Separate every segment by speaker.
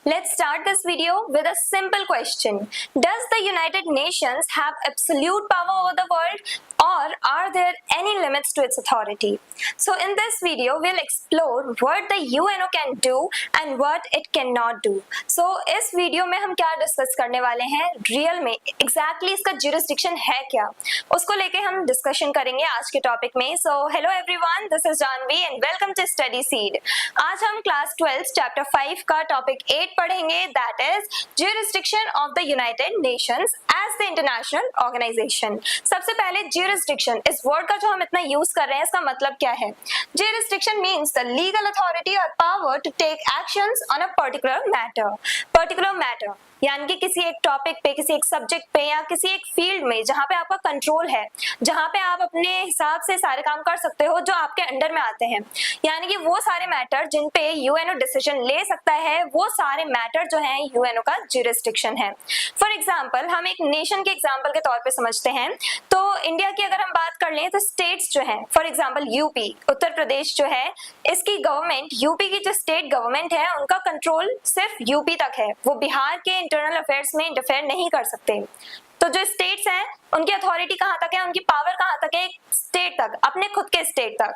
Speaker 1: Let's start this video with a simple question. Does the United Nations have absolute power over the world, or are there any limits to its authority? So in this video, we'll explore what the UNO can do and what it cannot do. So इस video में हम क्या discuss करने वाले हैं, real में exactly इसका jurisdiction है क्या, उसको लेके हम डिस्कशन करेंगे आज के टॉपिक में. So hello everyone, this is Janvi and welcome to study seed. आज हम क्लास 12 चैप्टर 5 का टॉपिक 8 पढ़ेंगे, that is jurisdiction of the United Nations as the international organisation. सबसे पहले ज्यूरिसडिक्शन, इस वर्ड का जो हम इतना यूज कर रहे हैं, इसका मतलब क्या है? Jurisdiction means the legal authority और power to take actions on a particular matter यानी कि किसी एक टॉपिक पे, किसी एक सब्जेक्ट पे या किसी एक फील्ड में जहां पे आपका कंट्रोल है, जहां पे आप अपने हिसाब से सारे काम कर सकते हो जो आपके अंडर में आते हैं. यानी कि वो सारे मैटर जिन पे यूएनओ डिसीजन ले सकता है, वो सारे मैटर जो हैं यूएनओ का ज्यूरिसडिक्शन है. फॉर एग्जांपल, हम एक नेशन के एग्जांपल के तौर पे समझते हैं. तो इंडिया की अगर हम बात कर लें तो स्टेट्स जो हैं, for example UP, Uttar Pradesh जो है, इसकी गवर्नमेंट, यूपी की जो स्टेट गवर्नमेंट है, उनका कंट्रोल सिर्फ यूपी तक है. वो बिहार के इंटरनल अफेयर्स में इंटरफेयर नहीं कर सकते. तो जो स्टेट्स हैं उनकी अथॉरिटी कहां तक है, उनकी पावर कहां तक है? स्टेट तक, अपने खुद के स्टेट तक.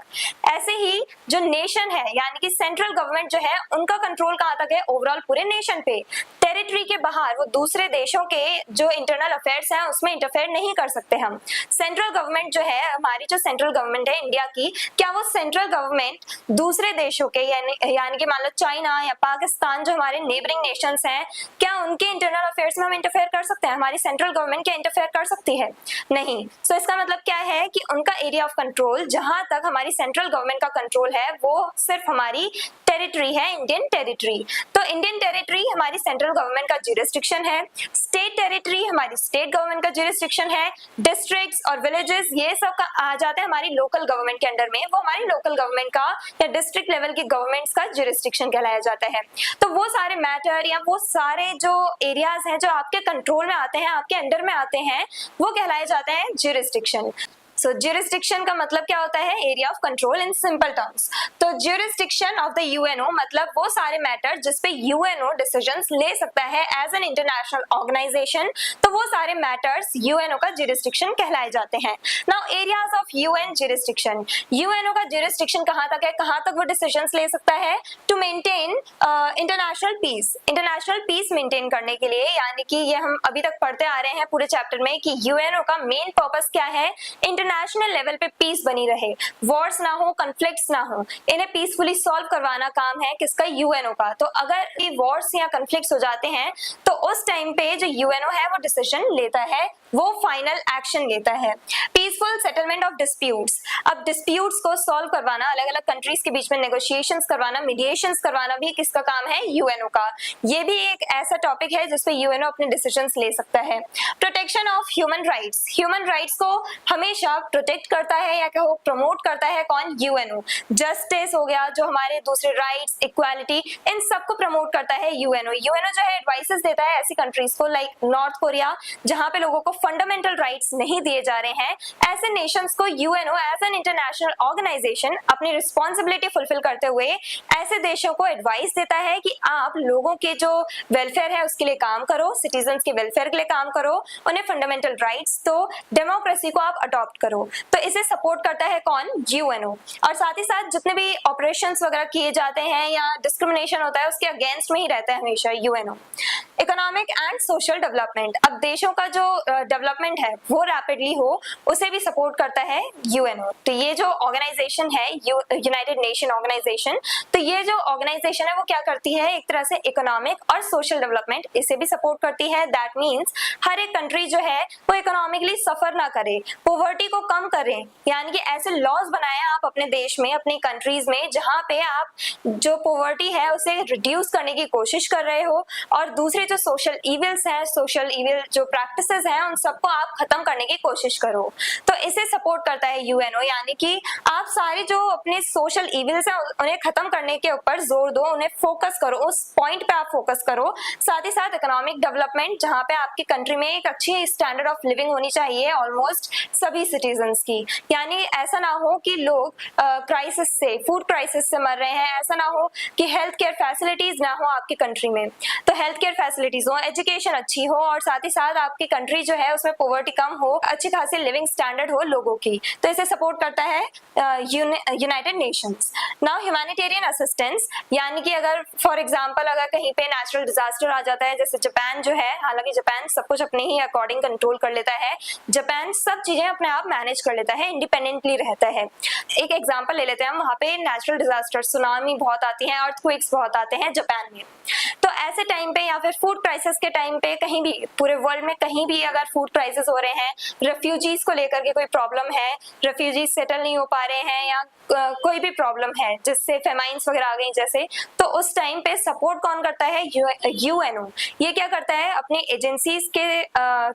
Speaker 1: ऐसे ही जो नेशन है यानी कि सेंट्रल गवर्नमेंट जो है, उनका कंट्रोल कहां तक है? ओवरऑल पूरे नेशन पे. टेरिटरी के बाहर वो दूसरे देशों के जो इंटरनल अफेयर्स हैं उसमें इंटरफेयर नहीं कर सकते हम. सेंट्रल गवर्नमेंट जो है, हमारी जो सेंट्रल गवर्नमेंट है इंडिया की, क्या वो सेंट्रल गवर्नमेंट दूसरे देशों के यानी कि मान लो चाइना या पाकिस्तान जो हमारे नेबरिंग नेशंस हैं, क्या उनके इंटरनल अफेयर्स में हम इंटरफेयर कर सकते हैं? हमारी सेंट्रल गवर्नमेंट क्या इंटरफेयर कर सकती है? नहीं. सो इसका मतलब क्या है कि उनका एरिया ऑफ कंट्रोल, जहां तक हमारी सेंट्रल गवर्नमेंट का कंट्रोल है, वो सिर्फ हमारी टेरिटरी है, इंडियन टेरिटरी. तो इंडियन टेरिटरी हमारी सेंट्रल गवर्नमेंट का ज्यूरिसडिक्शन है. स्टेट टेरिटरी हमारी स्टेट गवर्नमेंट का ज्यूरिसडिक्शन है. डिस्ट्रिक्ट्स और विलेजेस ये सब आ जाते हैं हमारी लोकल गवर्नमेंट के अंडर में. वो हमारी लोकल गवर्नमेंट का या डिस्ट्रिक्ट लेवल की गवर्नमेंट्स का ज्यूरिसडिक्शन कहलाया जाता है. तो वो सारे मैटर या वो सारे जो एरियाज हैं जो आपके कंट्रोल में आते हैं, आपके अंडर में आते हैं, वो कहलाए जाते हैं ज्यूरिसडिक्शन. सो ज्यूरिसडिक्शन का मतलब क्या होता है? Area of control in simple terms. तो ज्यूरिसडिक्शन ऑफ द यूएनओ मतलब वो सारे मैटर जिस पे यूएनओ डिसीजंस ले सकता है एज एन इंटरनेशनल ऑर्गेनाइजेशन. तो वो सारे मैटर्स यूएनओ का ज्यूरिसडिक्शन कहलाए जाते हैं. Now areas of UN jurisdiction, UNO का ज्यूरिसडिक्शन कहां तक है, कहां तक वो डिसीजंस ले सकता है? To maintain international peace maintain करने के लिए. यानी कि ये हम अभी तक पढ़ते आ रहे हैं पूरे चैप्टर में कि यूएनओ का मेन पर्पस क्या है? इंटरनेशनल लेवल पे पीस बनी रहे, वॉर्स ना हो, कन्फ्लिक्ट्स ना हो, इन्हें पीसफुली सॉल्व करवाना काम है किसका? यूएनओ का. तो अगर ये वॉर्स या कन्फ्लिक्ट्स हो जाते हैं तो उस टाइम पे जो यूएनओ है वो डिसीजन लेता है, वो फाइनल एक्शन लेता है. पीसफुल सेटलमेंट ऑफ डिस्प्यूट्स, अब डिस्प्यूट्स को सॉल्व करवाना, अलग अलग कंट्रीज के बीच में नेगोशिएशंस करवाना, मीडिएशंस करवाना भी किसका काम है? यूएनओ का. ये भी एक ऐसा टॉपिक है जिसपे यूएनओ अपने डिसीजंस ले सकता है. Protection of human rights, human rights को हमेशा प्रोटेक्ट करता है या क्या प्रमोट करता है कौन? यूएनओ. जस्टिस हो गया, जो हमारे दूसरे राइट्स, इक्वालिटी, इन सबको प्रमोट करता है यूएनओ. यूएनओ जो है एडवाइसेस देता है ऐसी कंट्रीज को, लाइक नॉर्थ कोरिया, जहां पे लोगों को फंडामेंटल राइट्स नहीं दिए जा रहे हैं. ऐसे नेशंस को UNO as an international organisation अपनी रिस्पॉन्सिबिलिटी फुलफिल करते हुए ऐसे देशों को एडवाइस देता है कि आप लोगों के जो वेलफेयर है उसके लिए काम करो, सिटीजन्स के वेलफेयर के लिए काम करो, उन्हें फंडामेंटल राइट्स दो, डेमोक्रेसी को आप अडॉप्ट करो. तो इसे सपोर्ट करता है कौन? यूएनओ. और साथ ही साथ जितने भी ऑपरेशंस वगैरह किए जाते हैं या डिस्क्रिमिनेशन होता है उसके अगेंस्ट में ही रहता है हमेशा UNO. Economic and social development, अब देशों का जो डेवलपमेंट है वो रैपिडली हो, उसे भी सपोर्ट करता है यूएनओ. तो ये जो ऑर्गेनाइजेशन है यूनाइटेड नेशन ऑर्गेनाइजेशन, तो ये जो ऑर्गेनाइजेशन है वो क्या करती है? एक तरह से इकोनॉमिक और सोशल डेवलपमेंट इसे भी सपोर्ट करती है. दैट मीन्स हर एक कंट्री जो है वो इकोनॉमिकली सफर ना करे, पॉवर्टी को कम करें. यानी कि ऐसे लॉज बनाए आप अपने देश में, अपनी कंट्रीज में, जहां पे आप जो पॉवर्टी है उसे रिड्यूस करने की कोशिश कर रहे हो, और दूसरी जो सोशल इविल्स हैं, सोशल इविल जो प्रैक्टिसेस हैं, उन सबको आप खत्म करने की कोशिश करो। तो इसे सपोर्ट करता है यूएनओ, यानी कि आप सारी जो अपने सोशल इविल्स हैं उन्हें खत्म करने के ऊपर जोर दो, उन्हें फोकस करो, उस पॉइंट पे आप फोकस करो। साथ ही साथ इकोनॉमिक डेवलपमेंट, जहां पे आपकी कंट्री में एक अच्छी स्टैंडर्ड ऑफ लिविंग होनी चाहिए ऑलमोस्ट सभी सिटीजन्स की, यानी ऐसा ना हो कि लोग क्राइसिस से, फूड क्राइसिस से मर रहे हैं, ऐसा ना हो कि हेल्थ केयर फैसिलिटीज ना हो आपकी कंट्री में। तो हेल्थ केयर फैसिलिटीज हो, एजुकेशन अच्छी हो, और साथ ही साथ आपकी कंट्री जो है उसमें पॉवर्टी कम हो, अच्छी खासी लिविंग स्टैंडर्ड हो लोगों की। तो इसे सपोर्ट करता है United Nations. Now humanitarian assistance, यानी कि अगर फॉर एग्जांपल अगर कहीं पे नेचुरल डिजास्टर आ जाता है, जैसे जापान जो है, हालांकि जापान सब कुछ अपने ही अकॉर्डिंग कंट्रोल कर लेता है, जापान सब चीजें अपने आप मैनेज कर लेता है, इंडिपेंडेंटली रहता है। एक एग्जांपल ले लेते हैं हम, वहाँ पे नेचुरल डिजास्टर, सुनामी बहुत आती है, अर्थक्वेक्स बहुत आते हैं जापान में। तो ऐसे टाइम पे या फिर फूड क्राइसिस के टाइम पे कहीं भी पूरे वर्ल्ड में कहीं भी अगर फूड क्राइसिस हो रहे हैं, रेफ्यूजीज को लेकर के कोई प्रॉब्लम है, रेफ्यूजीज सेटल नहीं हो पा रहे हैं, या कोई भी प्रॉब्लम है जिससे फेमाइन्स वगैरह आ गई जैसे, तो उस टाइम पे सपोर्ट कौन करता है? यूएनओ। ये क्या करता है? अपने एजेंसीज के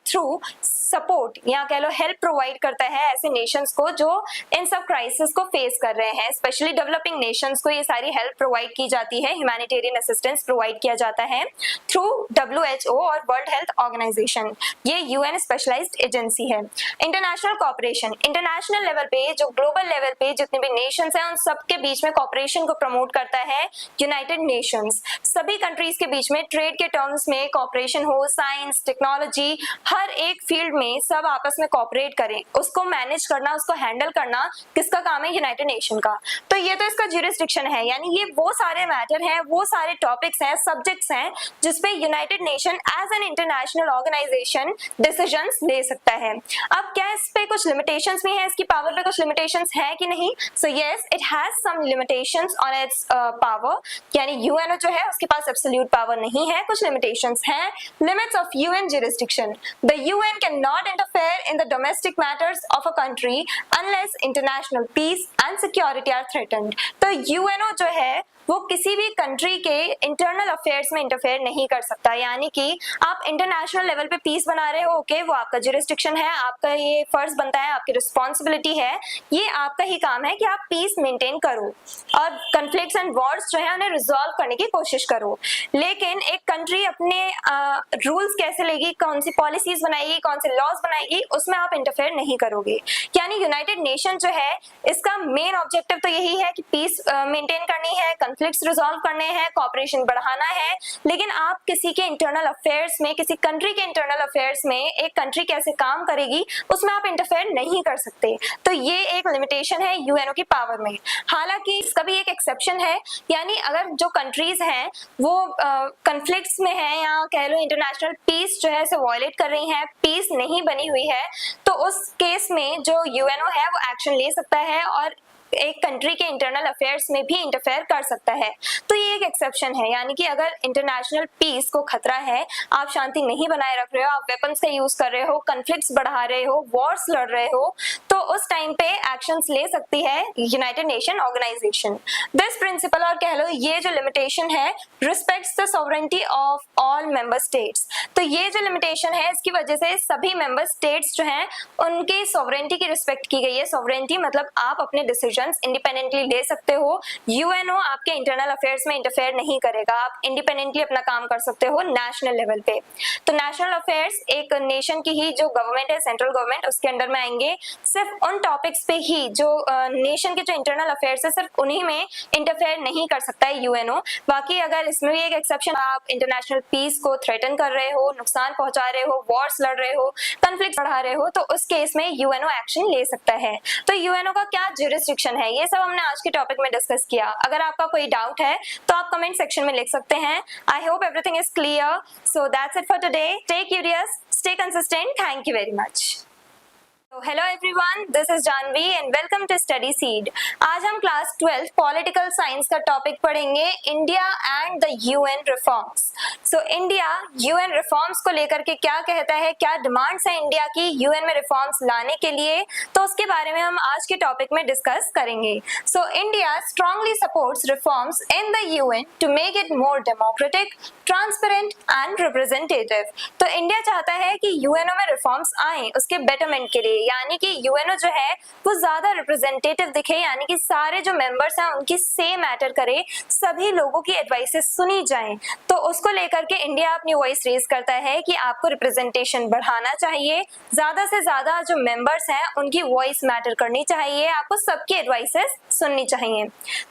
Speaker 1: थ्रू सपोर्ट या कह लो हेल्प प्रोवाइड करता है ऐसे नेशंस को जो इन सब क्राइसिस को फेस कर रहे हैं। स्पेशली डेवलपिंग नेशंस को ये सारी हेल्प प्रोवाइड की जाती है, ह्यूमैनिटेरियन असिस्टेंस प्रोवाइड किया जाता है थ्रू WHO और वर्ल्ड हेल्थ ऑर्गेनाइजेशन। ये यूएन स्पेशलाइज्ड एजेंसी है। इंटरनेशनल कॉपरेशन, इंटरनेशनल लेवल पे जो ग्लोबल लेवल पे जितने भी नेशंस हैं उन सब के बीच में कॉपरेशन को प्रमोट करता है यूनाइटेड नेशंस। सभी कंट्रीज के बीच में ट्रेड के टर्म्स में कॉपरेशन हो, साइंस, टेक्नोलॉजी, हर एक फील्ड में सब आपस में कॉपरेट करें, उसको मैनेज करना, उसको हैंडल करना किसका काम है? यूनाइटेड नेशन का। तो ये तो इसका ज्यूरिसडिक्शन है, यानी ये वो सारे मैटर हैं, वो सारे टॉपिक्स हैं, सब्जेक्ट्स हैं जिसपे United Nation as an international organisation decisions ले सकता है। अब क्या इस पे कुछ लिमिटेशंस भी हैं, इसकी पावर पे कुछ लिमिटेशंस है कि नहीं? So yes, it has some limitations on its power, यानी यूएनओ जो है उसके पास एब्सोल्यूट पावर नहीं है, कुछ लिमिटेशंस हैं। Limits of UN jurisdiction, the UN can not interfere in the domestic matters of a country unless international peace and security are threatened. तो UNO जो है वो किसी भी कंट्री के इंटरनल अफेयर्स में इंटरफेयर नहीं कर सकता, यानी कि आप इंटरनेशनल लेवल पे पीस बना रहे हो, ओके, वो आपका ज्यूरिसडिक्शन है, आपका ये फर्ज बनता है, आपकी रिस्पॉन्सिबिलिटी है, ये आपका ही काम है कि आप पीस मेंटेन करो और कॉन्फ्लिक्ट्स एंड वॉर्स जो है उन्हें रिजॉल्व करने की कोशिश करो। लेकिन एक कंट्री अपने रूल्स कैसे लेगी, कौन सी पॉलिसीज बनाएगी, कौन से लॉज बनाएगी, उसमें आप इंटरफेयर नहीं करोगे। यानी यूनाइटेड नेशन जो है इसका मेन ऑब्जेक्टिव तो यही है कि पीस मेंटेन करनी है, कॉन्फ्लिक्ट्स रिजॉल्व करने हैं, कॉपरेशन बढ़ाना है, लेकिन आप किसी के इंटरनल अफेयर्स में, किसी कंट्री के इंटरनल अफेयर्स में एक कंट्री कैसे काम करेगी उसमें आप इंटरफेयर नहीं कर सकते। तो ये एक लिमिटेशन है यूएनओ की पावर में। हालांकि इसका भी एक एक्सेप्शन है, यानी अगर जो कंट्रीज हैं वो कॉन्फ्लिक्ट्स में हैं या कह लो इंटरनेशनल पीस जो है इसे वायलेट कर रही हैं, पीस नहीं बनी हुई है, तो उस केस में जो यूएनओ है वो एक्शन ले सकता है और एक कंट्री के इंटरनल अफेयर्स में भी इंटरफेयर कर सकता है। तो ये एक एक्सेप्शन है, यानी कि अगर इंटरनेशनल पीस को खतरा है, आप शांति नहीं बनाए रख रहे हो, आप वेपन्स का यूज कर रहे हो, कॉन्फ्लिक्ट्स बढ़ा रहे हो, वॉर्स लड़ रहे हो, तो उस टाइम पे एक्शंस ले सकती है United Nation organisation. This principle और कह लो ये जो लिमिटेशन है respects the sovereignty of all member states. तो ये जो लिमिटेशन है इसकी वजह से सभी मेंबर स्टेट्स जो हैं उनकी सॉवरेनिटी की रिस्पेक्ट की गई है। सॉवरेनिटी मतलब आप अपने डिसीजन इंडिपेंडेंटली ले सकते हो, यूएनओ आपके इंटरनल अफेयर्स में इंटरफेयर नहीं करेगा, आप इंडिपेंडेंटली अपना काम कर सकते हो नेशनल लेवल पे। तो नेशनल अफेयर्स एक नेशन की ही जो गवर्नमेंट है, सेंट्रल गवर्नमेंट, उसके अंडर में आएंगे। सिर्फ उन टॉपिक्स पे ही जो नेशन के जो इंटरनल अफेयर्स है सिर्फ उन्हीं में इंटरफेयर नहीं कर सकता है यूएनओ। बाकी अगर इसमें भी एक एक्सेप्शन, आप इंटरनेशनल पीस को थ्रेटन कर रहे हो, नुकसान पहुंचा रहे हो, वॉर्स लड़ रहे हो, कॉन्फ्लिक्ट बढ़ा रहे हो, तो उस केस में यूएनओ एक्शन ले सकता है। तो यूएनओ का क्या ज्यूरिसडिक्शन है, ये सब हमने आज के टॉपिक में डिस्कस किया। अगर आपका कोई डाउट है तो आप कमेंट सेक्शन में लिख सकते हैं। I hope everything is clear. So that's it for today. Stay curious, stay consistent. Thank you very much. Hello everyone, this is Janvi and welcome to study seed. आज हम क्लास 12 पॉलिटिकल साइंस का topic पढ़ेंगे, India and the UN reforms. So India UN reforms को लेकर के क्या कहता है, क्या डिमांड्स है इंडिया की यूएन में रिफॉर्म्स लाने के लिए, तो उसके बारे में हम आज के टॉपिक में डिस्कस करेंगे। So India strongly supports reforms in the UN to make it more democratic, transparent and representative. तो इंडिया चाहता है कि यूएनओ में रिफॉर्म्स आए उसके बेटरमेंट के लिए, यानी कि यूएनओ जो है वो ज्यादा रिप्रेजेंटेटिव दिखे, यानी कि सारे जो मेंबर्स हैं उनकी से मैटर करे, सभी लोगों की एडवाइसेस सुनी जाएं। तो उसको लेकर के इंडिया अपनी वॉइस रेज करता है कि आपको रिप्रेजेंटेशन बढ़ाना चाहिए, ज्यादा से ज्यादा जो मेंबर्स हैं उनकी वॉइस मैटर करनी चाहिए, आपको सबकी एडवाइसेस सुननी चाहिए।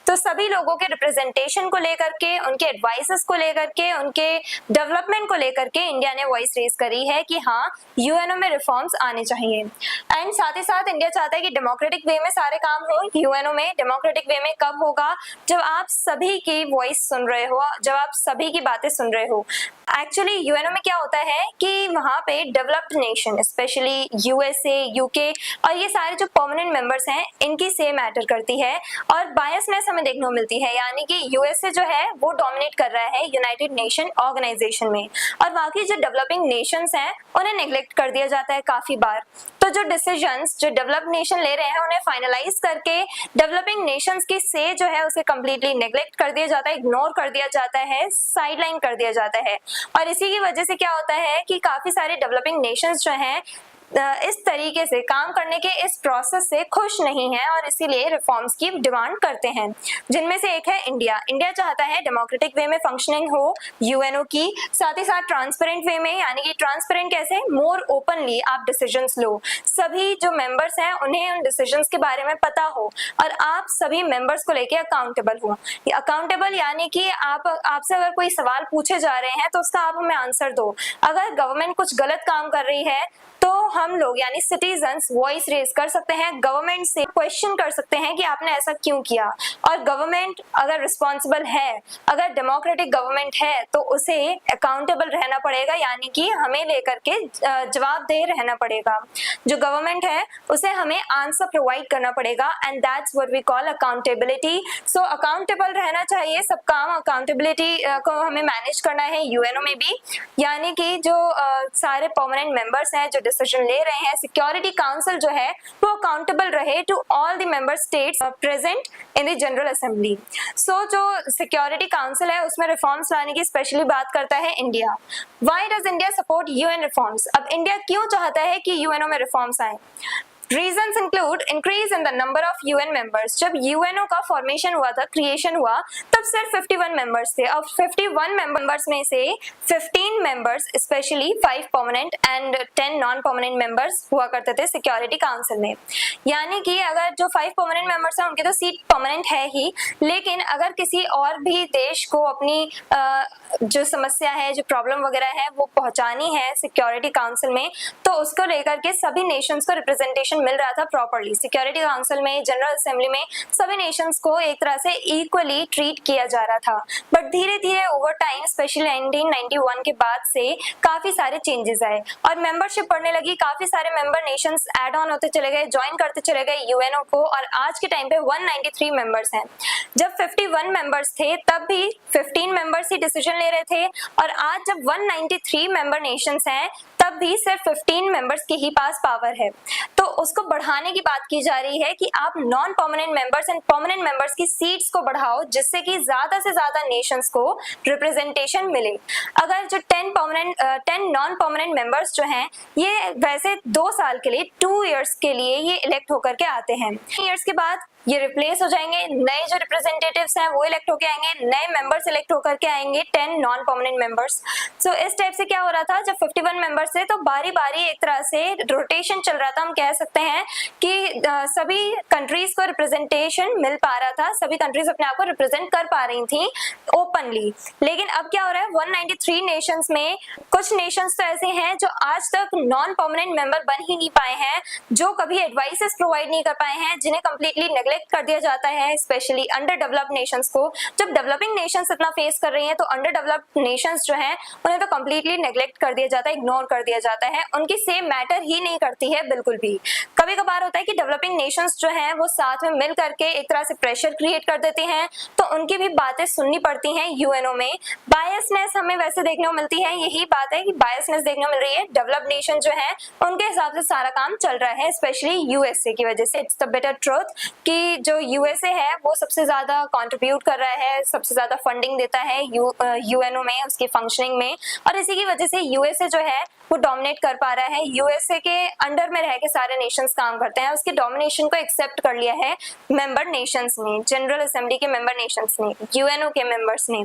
Speaker 1: तो सभी लोगों के रिप्रेजेंटेशन को लेकर के, उनके एडवाइसेस को लेकर के, उनके डेवलपमेंट को लेकर के इंडिया ने वॉइस रेज करी है कि हाँ यूएनओ में रिफॉर्म्स आने चाहिए। एंड साथ ही साथ इंडिया चाहता है कि डेमोक्रेटिक वे में सारे काम हो यूएनओ में। डेमोक्रेटिक वे में कब होगा? जब आप सभी की वॉइस सुन रहे हो, जब आप सभी की बातें सुन रहे हो। एक्चुअली यूएनओ में क्या होता है कि वहां पे developed nation, specially USA, UK और ये सारे जो परमानेंट मेंबर्स हैं इनकी से मैटर करती है और बायसनेस हमें देखने को मिलती है, यानी कि यूएसए जो है वो डोमिनेट कर रहा है यूनाइटेड नेशन ऑर्गेनाइजेशन में और बाकी जो डेवलपिंग नेशंस हैं उन्हें नेग्लेक्ट कर दिया जाता है काफी बार। तो जो डिसीजंस जो डेवलप्ड नेशन ले रहे हैं उन्हें फाइनलाइज करके डेवलपिंग नेशंस की से जो है उसे कंप्लीटली नेग्लेक्ट कर दिया जाता है, इग्नोर कर दिया जाता है, साइडलाइन कर दिया जाता है। और इसी की वजह से क्या होता है कि काफी सारे डेवलपिंग नेशंस जो हैं इस तरीके से काम करने के इस प्रोसेस से खुश नहीं है और इसीलिए रिफॉर्म्स की डिमांड करते हैं, जिनमें से एक है इंडिया। इंडिया चाहता है डेमोक्रेटिक वे में फंक्शनिंग हो यूएनओ की, साथ ही साथ ट्रांसपेरेंट वे में, यानी कि ट्रांसपेरेंट कैसे, मोर ओपनली आप डिसीजंस लो, सभी जो मेंबर्स हैं उन्हें उन डिसीजंस के बारे में पता हो और आप सभी मेंबर्स को लेके अकाउंटेबल हो। अकाउंटेबल यानी कि आपसे अगर कोई सवाल पूछे जा रहे हैं तो उसका आप हमें आंसर दो। अगर गवर्नमेंट कुछ गलत काम कर रही है तो हम लोग यानी सिटीजन्स वॉइस रेज कर सकते हैं, गवर्नमेंट से क्वेश्चन कर सकते हैं कि आपने ऐसा क्यों किया। और गवर्नमेंट अगर रिस्पॉन्सिबल है, अगर डेमोक्रेटिक गवर्नमेंट है तो उसे अकाउंटेबल रहना पड़ेगा, यानी कि हमें लेकर के जवाबदेह रहना पड़ेगा। जो गवर्नमेंट है उसे हमें आंसर प्रोवाइड करना पड़ेगा and that's what we call accountability. So accountable रहना चाहिए, सब काम अकाउंटेबिलिटी को हमें मैनेज करना है यूएनओ में भी, यानी कि जो सारे परमानेंट मेंबर्स हैं जो डिसीजन ले रहे हैं, सिक्योरिटी काउंसिल जो है वो अकाउंटेबल रहे to all the member states present in the general assembly. So जो सिक्योरिटी काउंसिल है उसमें रिफॉर्म्स लाने की स्पेशली बात करता है India. Why does India support UN reforms? अब इंडिया क्यों चाहता है कि यूएनओ में रिफॉर्म्स आए? Reasons include increase in the number of UN members। जब यूएनओ का फॉर्मेशन हुआ था, क्रिएशन हुआ, तब सिर्फ 51 मेंबर्स थे। अब 51 मेंबर्स में से 15 members specially 5 permanent and 10 non permanent members हुआ करते थे सिक्योरिटी काउंसिल में। यानी कि अगर जो 5 परमानेंट मेंबर्स हैं उनकी तो सीट परमानेंट है ही, लेकिन अगर किसी और भी देश को अपनी जो समस्या है, जो प्रॉब्लम वगैरह है वो पहुंचानी है सिक्योरिटी काउंसिल में, तो उसको लेकर के सभी नेशंस को रिप्रेजेंटेशन मिल रहा था प्रॉपर्ली। सिक्योरिटी काउंसिल में, जनरल असेंबली में सभी नेशंस को एक तरह से इक्वली ट्रीट किया जा रहा था। बट धीरे धीरे ओवर टाइम, स्पेशली 1991 के बाद से काफी सारे चेंजेस आए और मेंबरशिप बढ़ने लगी, काफी सारे मेंबर नेशंस ऐड ऑन होते चले गए, ज्वाइन करते चले गए यूएनओ को और आज के टाइम पे 193 मेंबर्स हैं। जब 51 मेंबर्स थे तब भी 15 मेंबर्स ही डिसीजन ले रहे थे और आज जब 193 मेंबर नेशंस हैं तब भी सिर्फ 15 मेंबर्स के ही पास पावर है। तो उसको बढ़ाने की बात की जा रही है कि आप non permanent members and permanent members की सीट्स को बढ़ाओ, जिससे कि ज्यादा से ज्यादा नेशंस को रिप्रेजेंटेशन मिले। अगर जो 10 नॉन परमानेंट मेंबर्स जो हैं ये वैसे 2 साल के लिए, 2 इयर्स के लिए ये इलेक्ट होकर के आते हैं। 2 इयर्स के बाद ये रिप्लेस हो जाएंगे, नए जो रिप्रेजेंटेटिव्स हैं वो इलेक्ट होके आएंगे, नए मेंबर्स इलेक्ट होकर के आएंगे, 10 नॉन परमानेंट मेंबर्स। सो इस टाइप से क्या हो रहा था, जब 51 मेंबर्स थे तो बारी बारी एक तरह से रोटेशन चल रहा था। हम कह सकते हैं कि सभी कंट्रीज को रिप्रेजेंटेशन मिल पा रहा था, सभी कंट्रीज अपने आप को रिप्रेजेंट कर पा रही थी ओपनली। लेकिन अब क्या हो रहा है, 193 नेशंस में कुछ नेशंस तो ऐसे हैं जो आज तक नॉन परमानेंट मेंबर बन ही नहीं पाए हैं, जो कभी एडवाइसेस प्रोवाइड नहीं कर पाए हैं, जिन्हें कंप्लीटली नेग्लेक्ट कर दिया जाता है, स्पेशली अंडर डेवलप्ड नेशंस को। जब डेवलपिंग नेशंस इतना फेस कर रही हैं तो अंडर डेवलप्ड नेशंस जो हैं उन्हें तो कंप्लीटली नेग्लेक्ट कर दिया जाता है, इग्नोर कर दिया जाता है, उनकी सेम मैटर ही नहीं करती है बिल्कुल भी। कभी कभार होता है कि डेवलपिंग नेशंस जो हैं वो साथ में मिल करके एक तरह से प्रेशर क्रिएट कर देते हैं, तो उनकी भी बातें सुननी पड़ती हैं यूएनओ में। बायसनेस हमें वैसे देखने को मिलती है, यही बात है कि बायसनेस देखने को मिल रही है। डेवलप्ड नेशन जो है उनके हिसाब से सारा काम चल रहा है, स्पेशली यूएसए की वजह से। इट्स द बेटर ट्रुथ कि जो यूएसए है वो सबसे ज्यादा कंट्रीब्यूट कर रहा है, सबसे ज्यादा फंडिंग देता है यूएनओ में, उसकी फंक्शनिंग में, और इसी की वजह से यूएसए जो है वो डोमिनेट कर पा रहा है। यूएसए के अंडर में रह के सारे नेशंस काम करते हैं, उसके डोमिनेशन को एक्सेप्ट कर लिया है मेंबर नेशंस ने, जनरल असेंबली के मेंबर नेशंस ने, यूएनओ के मेंबर्स ने।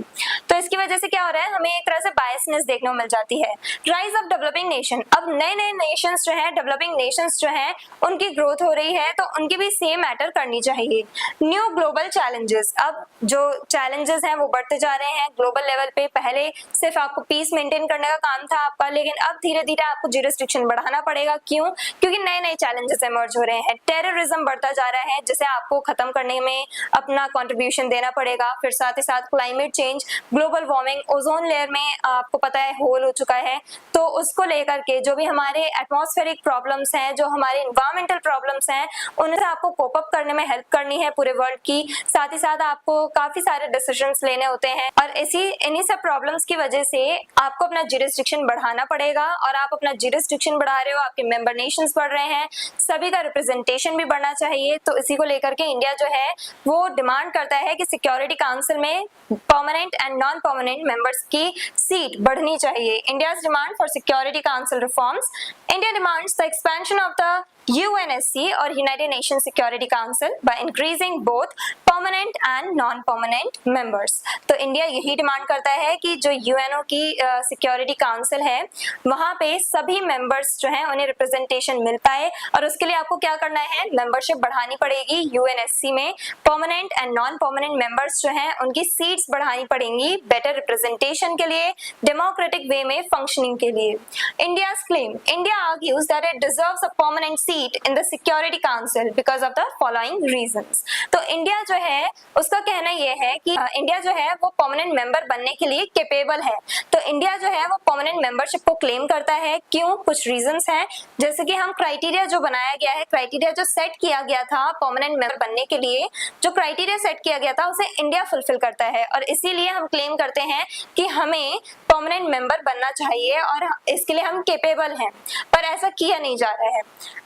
Speaker 1: तो इसकी वजह से क्या हो रहा है, हमें एक तरह से बायसनेस देखने को मिल जाती है। राइज ऑफ डेवलपिंग नेशन, अब नए नए नेशंस जो है, डेवलपिंग नेशंस जो है उनकी ग्रोथ हो रही है, तो उनकी भी सेम मैटर करनी चाहिए। न्यू ग्लोबल चैलेंजेस, अब जो चैलेंजेस हैं वो बढ़ते जा रहे हैं ग्लोबल लेवल पे। पहले सिर्फ आपको पीस मेंटेन करने का काम था आपका, लेकिन अब धीरे धीरे आपको ज्यूरिसडिक्शन बढ़ाना पड़ेगा। क्यों? क्योंकि नए नए चैलेंजेस इमर्ज हो रहे हैं, टेररिज्म बढ़ता जा रहा है जिसे आपको खत्म करने में अपना कंट्रीब्यूशन देना पड़ेगा। फिर साथ ही साथ climate change, global warming, ozone layer में आपको पता है होल हो चुका है, तो उसको लेकर के जो भी हमारे एटमॉस्फेरिक प्रॉब्लम्स हैं, जो हमारे इन्वायरमेंटल प्रॉब्लम्स हैं, उनसे आपको कोप अप करने में हेल्प करनी है पूरे वर्ल्ड की। साथ ही साथ आपको काफी सारे डिसीजंस लेने होते हैं, और इन्हीं सब प्रॉब्लम्स की वजह से आपको अपना ज्यूरिसडिक्शन बढ़ाना पड़ेगा। और आप अपना ज्यूरिसडिक्शन बढ़ा रहे हो, आपके मेंबर नेशंस बढ़ रहे हैं, सभी का रिप्रेजेंटेशन भी बढ़ना चाहिए। तो इसी को लेकर के इंडिया जो है वो डिमांड करता है कि सिक्योरिटी काउंसिल में permanent and non permanent members की सीट बढ़नी चाहिए। India's demand for security council reforms, India demands the expansion of the UNSC और United Nations Security Council by increasing both permanent and non-permanent members। तो India यही demand करता है कि जो यूएनओ की सिक्योरिटी काउंसिल है वहां पे सभी मेंबर्स जो हैं उन्हें रिप्रेजेंटेशन मिल पाए, और उसके लिए आपको क्या करना है, मेंबरशिप बढ़ानी पड़ेगी यूएनएससी में। Permanent and non permanent members जो हैं उनकी सीट्स बढ़ानी पड़ेंगी बेटर रिप्रेजेंटेशन के लिए, डेमोक्रेटिक वे में फंक्शनिंग के लिए। India's claim, India argues that it deserves a permanent seat in the Security Council because of the following reasons। तो इंडिया जो है उसका कहना यह है कि इंडिया जो है वो परमानेंट मेंबर बनने के लिए कैपेबल है। तो इंडिया जो है वो परमानेंट मेंबरशिप को क्लेम करता है। क्यों? कुछ रीजंस हैं, जैसे कि हम क्राइटेरिया जो बनाया गया है, क्राइटेरिया जो सेट किया गया था परमानेंट मेंबर बनने के लिए, जो क्राइटेरिया सेट किया गया था उसे इंडिया फुलफिल करता है, और इसीलिए हम क्लेम करते हैं कि हमें परमानेंट मेंबर बनना चाहिए और इसके लिए हम कैपेबल हैं। पर ऐसा किया नहीं जा रहा है।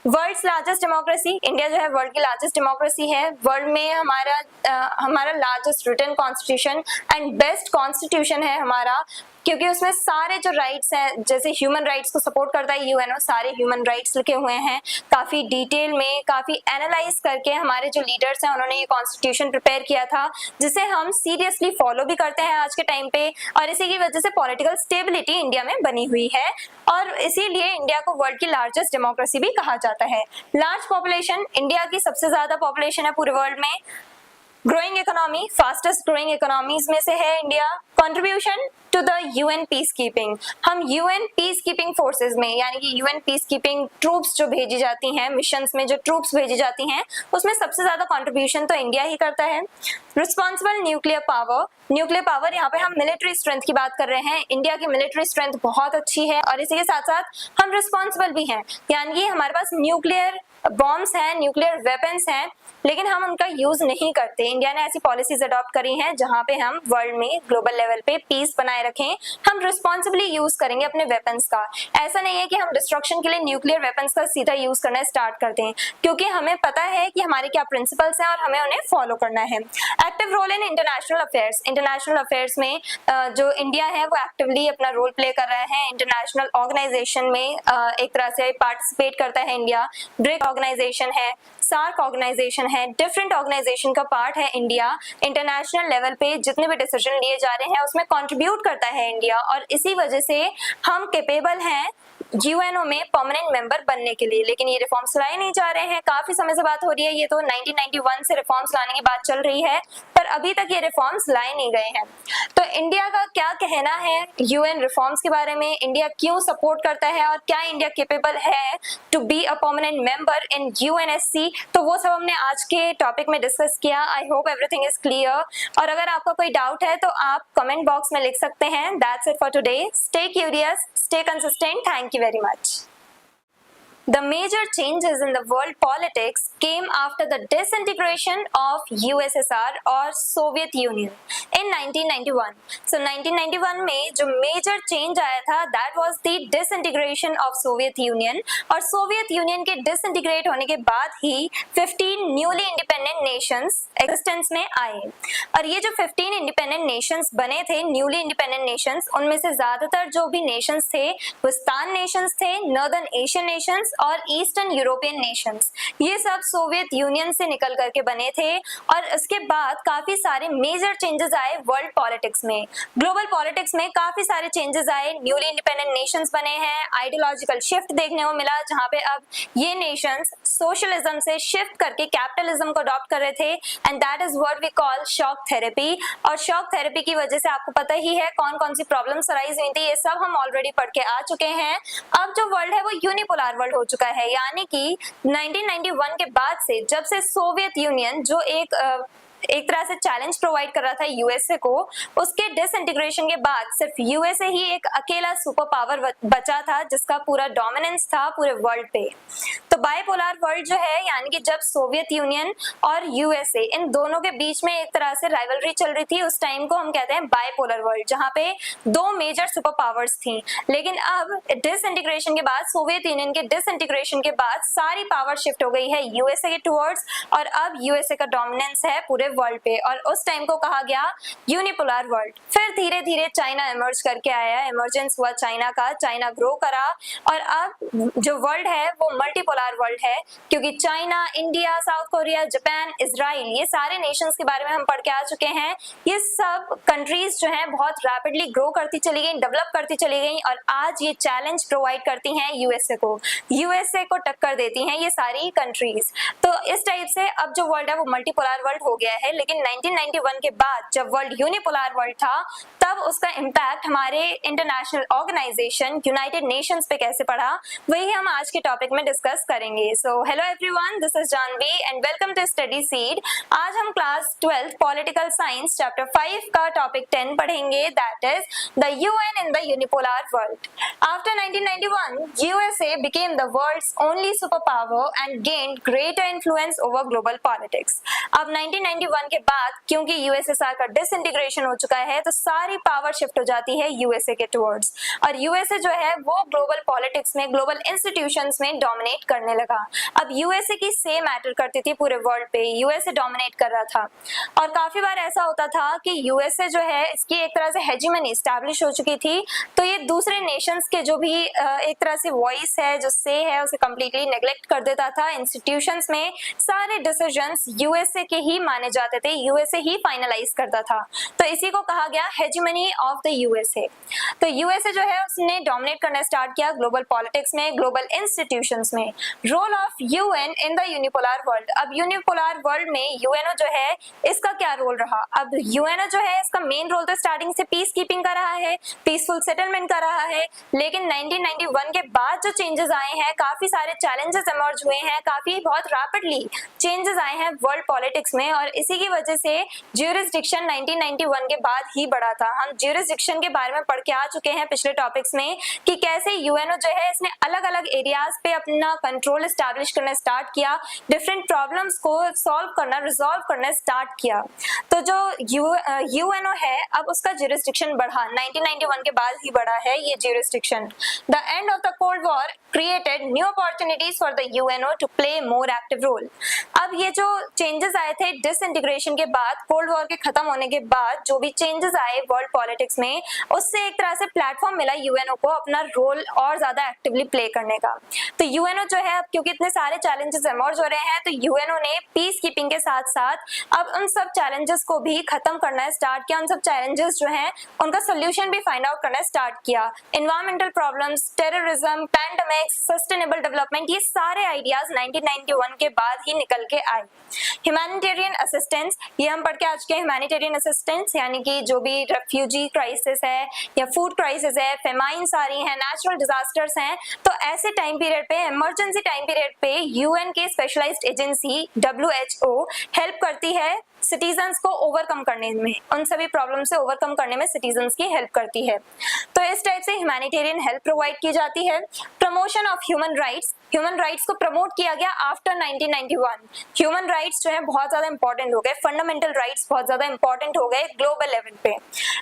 Speaker 1: वर्ल्ड्स लार्जेस्ट डेमोक्रेसी, इंडिया जो है वर्ल्ड की लार्जेस्ट डेमोक्रेसी है। वर्ल्ड में हमारा largest written constitution and best constitution है हमारा, क्योंकि उसमें सारे जो राइट्स हैं, जैसे ह्यूमन राइट्स को सपोर्ट करता है यूएनओ, सारे ह्यूमन राइट्स लिखे हुए हैं काफी डिटेल में, काफी एनालाइज करके हमारे जो लीडर्स हैं उन्होंने ये कॉन्स्टिट्यूशन प्रिपेयर किया था, जिसे हम सीरियसली फॉलो भी करते हैं आज के टाइम पे, और इसी की वजह से पॉलिटिकल स्टेबिलिटी इंडिया में बनी हुई है, और इसीलिए इंडिया को वर्ल्ड की लार्जेस्ट डेमोक्रेसी भी कहा जाता है। लार्ज पॉपुलेशन, इंडिया की सबसे ज्यादा पॉपुलेशन है पूरे वर्ल्ड में। Growing economy, fastest growing economies में से है India. Contribution to the UN peace keeping, हम यूएन पीस कीपिंग फोर्सेज में, यानी कि यूएन पीस कीपिंग ट्रूप्स जो भेजी जाती हैं, मिशंस में जो ट्रूप्स भेजी जाती हैं, उसमें सबसे ज्यादा कंट्रीब्यूशन तो इंडिया ही करता है। Responsible nuclear power, nuclear power, यहाँ पे हम मिलिट्री स्ट्रेंथ की बात कर रहे हैं। इंडिया की मिलिट्री स्ट्रेंथ बहुत अच्छी है, और इसी के साथ साथ हम रिस्पॉन्सिबल भी हैं, यानी कि हमारे पास न्यूक्लियर बॉम्ब्स हैं, न्यूक्लियर वेपन्स हैं, लेकिन हम उनका यूज नहीं करते। इंडिया ने ऐसी पॉलिसीज अडॉप्ट करी हैं जहां पे हम वर्ल्ड में ग्लोबल लेवल पे पीस बनाए रखें, हम रिस्पॉन्सिबली यूज करेंगे अपने वेपन्स का। ऐसा नहीं है कि हम डिस्ट्रक्शन के लिए न्यूक्लियर वेपन्स का सीधा यूज करना स्टार्ट कर दें, क्योंकि हमें पता है कि हमारे क्या प्रिंसिपल्स हैं और हमें उन्हें फॉलो करना है। Active role in international affairs, international affairs में जो इंडिया है वो एक्टिवली अपना रोल प्ले कर रहा है। इंटरनेशनल ऑर्गेनाइजेशन में एक तरह से पार्टिसिपेट करता है इंडिया। ब्रिक ऑर्गेनाइजेशन है, सार्क ऑर्गेनाइजेशन है, डिफरेंट ऑर्गेनाइजेशन का पार्ट है इंडिया। इंटरनेशनल लेवल पे जितने भी डिसीजन लिए जा रहे हैं उसमें कंट्रीब्यूट करता है इंडिया, और इसी वजह से हम कैपेबल हैं यूएनओ में परमानेंट मेंबर बनने के लिए। लेकिन ये रिफॉर्म्स लाए नहीं जा रहे हैं, काफी समय से बात हो रही है, ये तो 1991 से रिफॉर्म्स लाने की बात चल रही है, पर अभी तक ये रिफॉर्म्स लाए नहीं गए हैं। तो इंडिया का क्या कहना है यूएन रिफॉर्म्स के बारे में, इंडिया क्यों सपोर्ट करता है और क्या इंडिया कैपेबल है to be a permanent member in UNSC, तो वो सब हमने आज के टॉपिक में डिस्कस किया। आई होप एवरीथिंग इज क्लियर, और अगर आपका कोई डाउट है तो आप कमेंट बॉक्स में लिख सकते हैं। That's it for today. Stay curious, stay consistent. Thank you very much। The major changes in the world politics came after the disintegration of USSR or Soviet Union in 1991. So 1991 में जो major change आया था that was the disintegration of Soviet Union और Soviet Union के disintegrate होने के बाद ही 15 newly independent nations existence में आए और ये जो 15 independent nations बने थे newly independent nations उनमें से ज्यादातर जो भी nations थे वो स्तान nations थे, Northern Asian nations और ईस्टर्न यूरोपियन नेशंस, ये सब सोवियत यूनियन से निकल करके बने थे और इसके बाद काफी सारे मेजर चेंजेस आए वर्ल्ड पॉलिटिक्स में, ग्लोबल पॉलिटिक्स में काफी सारे चेंजेस आए, न्यूली इंडिपेंडेंट नेशंस बने हैं, आइडियोलॉजिकल शिफ्ट देखने को मिला जहां पे अब ये नेशंस सोशलिज्म से शिफ्ट करके कैपिटलिज्म को अडॉप्ट कर रहे थे and that is what we call shock therapy. और शॉक थेरेपी की वजह से आपको पता ही है कौन कौन सी प्रॉब्लम्स अराइज हुई थी, ये सब हम ऑलरेडी पढ़ के आ चुके हैं। अब जो वर्ल्ड है वो यूनिपोलर वर्ल्ड हो चुका है, यानी कि 1991 के बाद से जब से सोवियत यूनियन जो एक तरह से चैलेंज प्रोवाइड कर रहा था यूएसए को, उसके डिसइंटीग्रेशन के बाद सिर्फ यूएसए ही एक अकेला सुपर पावर बचा था जिसका पूरा डोमिनेंस था पूरे वर्ल्ड पे। तो बाइपोलर वर्ल्ड जो है यानी कि जब सोवियत यूनियन और यूएसए इन दोनों के बीच में एक तरह से राइवलरी चल रही थी, उस टाइम को हम कहते हैं बाइपोलर वर्ल्ड, जहां पे दो मेजर सुपर पावर्स थी। लेकिन अब डिसइंटीग्रेशन के बाद, सोवियत यूनियन के डिसइंटीग्रेशन के बाद सारी पावर शिफ्ट हो गई है यूएसए के टुवर्ड्स और अब यूएसए का डोमिनेंस है पूरे वर्ल्ड पे और उस टाइम को कहा गया यूनिपोलर वर्ल्ड। फिर धीरे धीरे चाइना इमर्ज करके आया, इमर्जेंस हुआ चाइना का, चाइना ग्रो करा और अब जो वर्ल्ड है वो मल्टीपोलर वर्ल्ड है क्योंकि China, India, south Korea, Japan, Israel, ये सारे नेशंस के बारे में हम पढ़ के आ चुके हैं। ये सब कंट्रीज जो हैं बहुत रैपिडली ग्रो करती चली गई, डेवलप करती चली गई और आज ये चैलेंज प्रोवाइड करती हैं यूएसए को, यूएसए को टक्कर देती हैं ये सारी कंट्रीज। तो इस टाइप से अब जो वर्ल्ड है वो मल्टीपोलर वर्ल्ड हो गया है। लेकिन 1991 के बाद जब वर्ल्ड यूनिपोलर वर्ल्ड था तब उसका इम्पैक्ट हमारे इंटरनेशनल ऑर्गेनाइजेशन यूनाइटेड नेशंस पे कैसे पड़ा, वही हम आज के टॉपिक में डिस्कस करेंगे। So hello everyone, this is Janvi and welcome to study seed. आज हम क्लास 12 पॉलिटिकल साइंस चैप्टर 5 का टॉपिक 10 पढ़ेंगे, that is the UN in the unipolar world. After 1991 USA became the world's only super power and gained greater influence over global politics. अब 1991 के बाद क्योंकि USSR का disintegration हो चुका है तो सारी पावर शिफ्ट हो जाती है यूएसए के टुवर्ड्स और यूएसए जो है वो ग्लोबल पॉलिटिक्स में, ग्लोबल इंस्टीट्यूशंस में डोमिनेट करने लगा। अब यूएसए की से मैटर करती थी पूरे वर्ल्ड पे, यूएसए डोमिनेट कर रहा था और काफी बार ऐसा होता था कि यूएसए जो है इसकी एक तरह से हेजिमनी एस्टैब्लिश हो चुकी थी तो ये दूसरे नेशंस के जो भी एक तरह से वॉइस है, जो से है, उसे कंप्लीटली नेग्लेक्ट कर देता था। इंस्टीट्यूशंस में सारे डिसीजंस यूएसए के ही माने जाते थे, यूएसए ही फाइनलाइज करता था, तो इसी को कहा गया हेजिमनी ऑफ द यूएसए। तो यूएसए जो है उसने डोमिनेट करना स्टार्ट किया ग्लोबल पॉलिटिक्स में, ग्लोबल इंस्टीट्यूशंस में। Role of UN in the unipolar world. अब यूनिपोलर वर्ल्ड में यूएनओ जो है इसका क्या रोल रहा? अब यूएनओ जो है इसका मेन रोल तो स्टार्टिंग से पीस कीपिंग का रहा है, पीसफुल सेटलमेंट का रहा है, लेकिन 1991 के बाद जो चेंजेस आए हैं, काफी सारे चैलेंजेस इमर्ज हुए हैं, काफी बहुत रैपिडली चेंजेस आए हैं वर्ल्ड पॉलिटिक्स में और इसी की वजह से ज्यूरिसडिक्शन 1991 के बाद ही बढ़ा था। हम ज्यूरिसडिक्शन के बारे में पढ़ के आ चुके हैं पिछले टॉपिक्स में कि कैसे यूएनओ जो है इसने अलग अलग एरियाज पे अपना कंट्रोल एस्टैब्लिश करना स्टार्ट किया, डिफरेंट प्रॉब्लम्स को सॉल्व करना, रिजॉल्व करना स्टार्ट किया। तो जो यूएनओ है अब उसका ज्यूरिसडिक्शन बढ़ा, 1991 के बाद ही बढ़ा है ये jurisdiction. The end of the cold war created new opportunities for the UNO to play more active role. अब ये जो चेंजेस आए थे डिसइंटीग्रेशन के बाद, कोल्ड वॉर के खत्म होने के बाद जो भी चेंजेस आए वर्ल्ड पॉलिटिक्स में, उससे एक तरह से प्लेटफॉर्म मिला यूएनओ को अपना रोल और ज्यादा एक्टिवली प्ले करने का। तो यूएनओ जो है अब क्योंकि इतने सारे चैलेंजेस इमर्ज हो रहे हैं तो यूएनओ ने पीस कीपिंग के साथ साथ अब उन सब चैलेंजेस को भी खत्म करना स्टार्ट किया, उन सब चैलेंजेस जो हैं उनका सोल्यूशन भी फाइंड आउट करना स्टार्ट किया। Environmental problems, terrorism, pandemics, sustainable development, ये सारे आइडियाज 1991 के बाद ही निकल के आए। ह्यूमैनिटेरियन असिस्टेंस, ये हम पढ़ के आज के ह्यूमैनिटेरियन असिस्टेंस यानी कि जो भी रेफ्यूजी क्राइसिस है या फूड क्राइसिस है, फेमाइन्स आ रही हैं, नेचुरल डिजास्टर्स हैं, तो ऐसे टाइम पीरियड पे, इमरजेंसी टाइम पीरियड पे यूएन के स्पेशलाइज्ड एजेंसी WHO हेल्प करती है सिटीजन्स को ओवरकम करने में, उन सभी प्रॉब्लम से ओवरकम करने में सिटीजन्स की हेल्प करती है। तो इस टाइप से ह्यूमैनिटेरियन हेल्प प्रोवाइड की जाती है। प्रमोशन ऑफ ह्यूमन राइट्स को प्रमोट किया गया आफ्टर 1991। ह्यूमन राइट्स जो है बहुत ज्यादा इंपॉर्टेंट हो गए, फंडामेंटल राइट्स बहुत ज्यादा इंपॉर्टेंट हो गए ग्लोबल लेवल पे।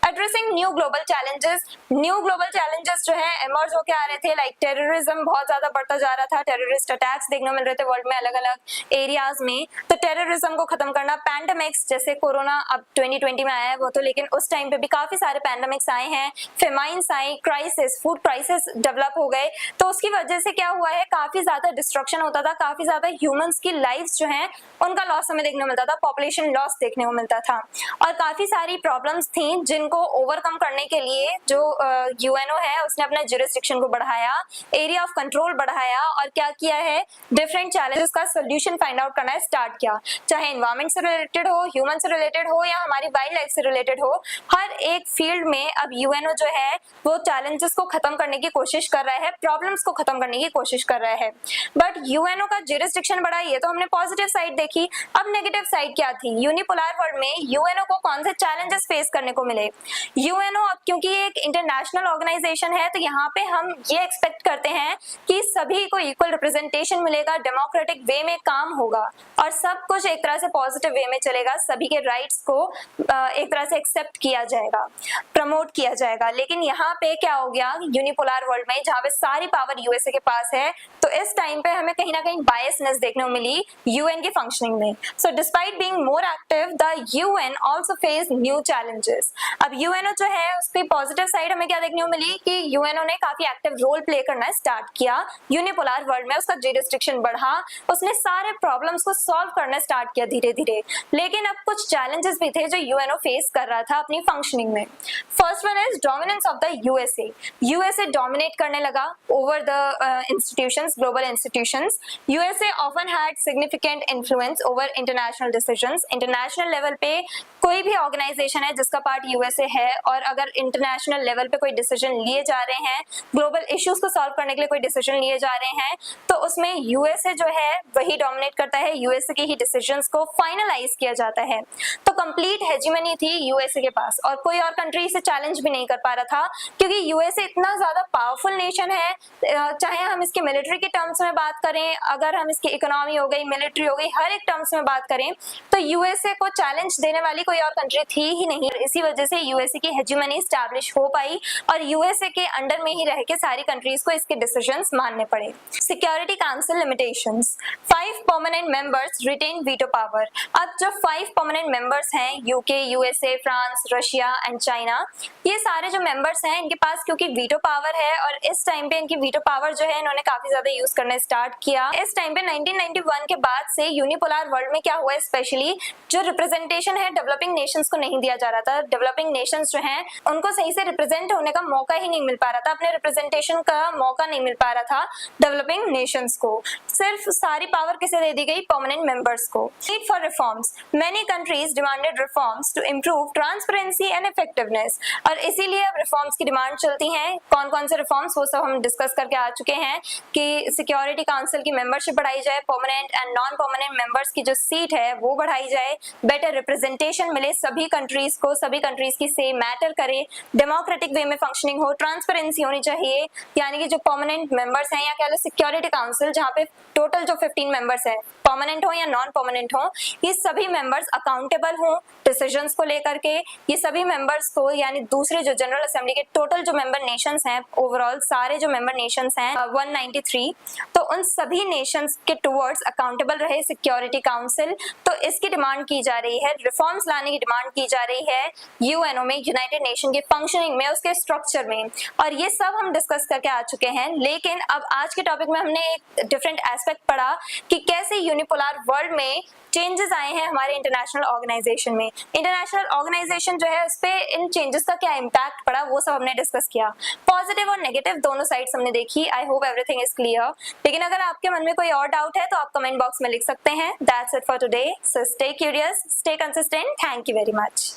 Speaker 1: एड्रेसिंग न्यू ग्लोबल चैलेंजेस जो है इमर्ज होके आ रहे थे, लाइक टेररिज्म बहुत ज्यादा बढ़ता जा रहा था, टेररिस्ट अटैक्स देखने को मिल रहे थे वर्ल्ड में अलग अलग एरियाज में। तो टेररिज्म को खत्म करना, पैंडेमिक्स जैसे कोरोना अब 2020 में आया है वो तो, लेकिन उस टाइम पे भी काफी सारे पैंडेमिक्स आए हैं, फेमाइन्स आए, क्राइसिस, फूड क्राइसिस डेवलप हो गए। तो उसकी वजह से क्या हुआ है, काफी ज्यादा डिस्ट्रक्शन होता था, काफी ज्यादा ह्यूमंस की लाइफ्स जो हैं उनका लॉस हमें देखने को मिलता था, पॉपुलेशन लॉस देखने को मिलता था, और काफी सारी प्रॉब्लम्स थी जिनको ओवरकम करने के लिए जो यूएनओ है उसने अपना ज्यूरिसडिक्शन को बढ़ाया, एरिया ऑफ कंट्रोल बढ़ाया, और क्या किया है, डिफरेंट चैलेंजेस का सोल्यूशन फाइंड आउट करना स्टार्ट किया, चाहे एनवायरमेंट से रिलेटेड हो, ह्यूमन से रिलेटेड हो, या हमारी वाइल्ड लाइफ से रिलेटेड हो। हर एक फील्ड में अब यूएनओ जो है वो चैलेंजेस को खत्म करने की कोशिश कर रहा है, प्रॉब्लम्स को खत्म करने की कोशिश कर रहा है। बट यूएनओ का ज्यूरिसडिक्शन बढ़ा, ये तो हमने पॉजिटिव साइड देखी। अब नेगेटिव साइड क्या थी, यूनिपोलर वर्ल्ड में यूएनओ को कौन से चैलेंजेस फेस करने को मिले। यूएनओ अब क्योंकि एक इंटरनेशनल ऑर्गेनाइजेशन है तो यहाँ पे हम ये एक्सपेक्ट करते हैं कि सभी को इक्वल रिप्रेजेंटेशन मिलेगा, डेमोक्रेटिक वे में काम होगा और सब कुछ एक तरह से पॉजिटिव वे में चलेगा, सभी के राइट्स को एक तरह से एक्सेप्ट किया जाएगा, प्रमोट किया जाएगा। लेकिन यहाँ पे क्या हो गया, यूनिपोलर वर्ल्ड में जहाँ पे सारी पावर यूएसए के पास है, तो इस टाइम पे हमें कहीं ना कहीं बायसनेस देखने को मिली यूएन की फंक्शनिंग में। So despite being more active, the UN also face new challenges. अब यूएनओ जो है उसकी पॉजिटिव साइड हमें क्या देखने को मिली कि यूएनओ ने काफी एक्टिव रोल प्ले करना स्टार्ट किया यूनिपोलर वर्ल्ड में, उसका ज्यूरिसडिक्शन बढ़ा, उसने सारे प्रॉब्लम्स को सॉल्व करना स्टार्ट किया धीरे धीरे। लेकिन अब कुछ चैलेंजेस भी थे जो यूएनओ फेस कर रहा था अपनी फंक्शनिंग में। First one is dominance of the USA. USA dominate करने लगा over the institutions, global institutions. USA often had significant influence over international decisions. International level पे कोई भी ऑर्गेनाइजेशन है जिसका पार्ट यूएसए है, और अगर इंटरनेशनल लेवल पे कोई डिसीजन लिए जा रहे हैं, ग्लोबल इश्यूज को सॉल्व करने के लिए कोई डिसीजन लिए जा रहे हैं, तो उसमें यूएसए जो है वही डोमिनेट करता है, यूएसए के ही डिसीजंस को फाइनलाइज किया जाता है। तो कंप्लीट हेजिमनी थी यूएसए के पास और कोई और कंट्री इसे चैलेंज भी नहीं कर पा रहा था, क्योंकि यूएसए इतना ज्यादा पावरफुल नेशन है। चाहे हम इसके मिलिट्री के टर्म्स में बात करें, अगर हम इसकी इकोनॉमी हो गई, मिलिट्री हो गई, हर एक टर्म्स में बात करें, तो यूएसए को चैलेंज देने वाली कोई और कंट्री थी ही नहीं। इसी वजह से यूएसए की हेजिमनी एस्टैब्लिश हो पाई और यूएसए के अंडर में ही रह के सारी कंट्रीज को इसके डिसीजंस मानने पड़े। Security council limitations, 5 permanent members retain veto power. अब जो 5 परमानेंट मेंबर्स हैं, UK, USA, France, Russia and China, ये सारे जो मेंबर्स हैं इनके पास क्योंकि वीटो पावर है, और इस टाइम पे इनकी वीटो पावर जो है इन्होंने काफी ज्यादा यूज करना स्टार्ट किया। इस टाइम पे 1991 के बाद से यूनिपोलर वर्ल्ड में क्या हुआ, स्पेशली जो रिप्रेजेंटेशन है डेवलपिंग नेशंस को नहीं दिया जा रहा था। डेवलपिंग नेशंस जो हैं उनको सही से रिप्रेजेंट होने का मौका ही नहीं मिल पा रहा था, अपने रिप्रेजेंटेशन का मौका नहीं मिल पा रहा था डेवलपिंग नेशंस को। सिर्फ सारी पावर किसे दे दी गई, परमानेंट मेंबर्स को। Need for reforms, many countries demanded reforms to improve transparency and effectiveness, और इसीलिए अब रिफॉर्म्स की डिमांड चलती है। कौन कौन से रिफॉर्म्स, वो सब हम डिस्कस करके आ चुके हैं कि सिक्योरिटी काउंसिल की मेंबरशिप बढ़ाई जाए, permanent and non permanent members की जो सीट है वो बढ़ाई जाए, बेटर रिप्रेजेंटेशन मिले सभी कंट्रीज को, सभी कंट्रीज की से मैटर करे, डेमोक्रेटिक वे में फंक्शनिंग हो, ट्रांसपेरेंसी होनी चाहिए। यानी कि जो परमानेंट मेंबर्स हैं या कह लो सिक्योरिटी काउंसिल, जहाँ पे टोटल जो 15 मेंबर्स हैं, परमानेंट हो या नॉन परमानेंट हो, ये सभी मेंबर्स अकाउंटेबल हो डिसीजंस को लेकर के। ये सभी मेंबर्स को, यानी दूसरे जो जनरल असेंबली के टोटल जो मेंबर नेशंस हैं, ओवरऑल सारे जो मेंबर नेशंस हैं 193, तो उन सभी नेशंस के टुवर्ड्स अकाउंटेबल रहे सिक्योरिटी काउंसिल। तो इसकी डिमांड की जा रही है, रिफॉर्म्स लाने की डिमांड की जा रही है यूएनओ में, यूनाइटेड नेशन के फंक्शनिंग में, उसके स्ट्रक्चर में, और ये सब हम डिस्कस करके आ चुके हैं। लेकिन अब आज के टॉपिक में हमने एक डिफरेंट एस्पेक्ट पढ़ा कि कैसे यूनिपोलर वर्ल्ड में चेंजेस आए हैं हमारे इंटरनेशनल ऑर्गेनाइजेशन में। इंटरनेशनल ऑर्गेनाइजेशन जो है उस पे इन चेंजेस का क्या इम्पैक्ट पड़ा, वो सब हमने डिस्कस किया। पॉजिटिव और नेगेटिव दोनों साइड्स हमने देखी। आई होप एवरीथिंग इज क्लियर। लेकिन अगर आपके मन में कोई और डाउट है तो आप कमेंट बॉक्स में लिख सकते हैं। That's it for today. So stay curious, stay consistent. Thank you very much.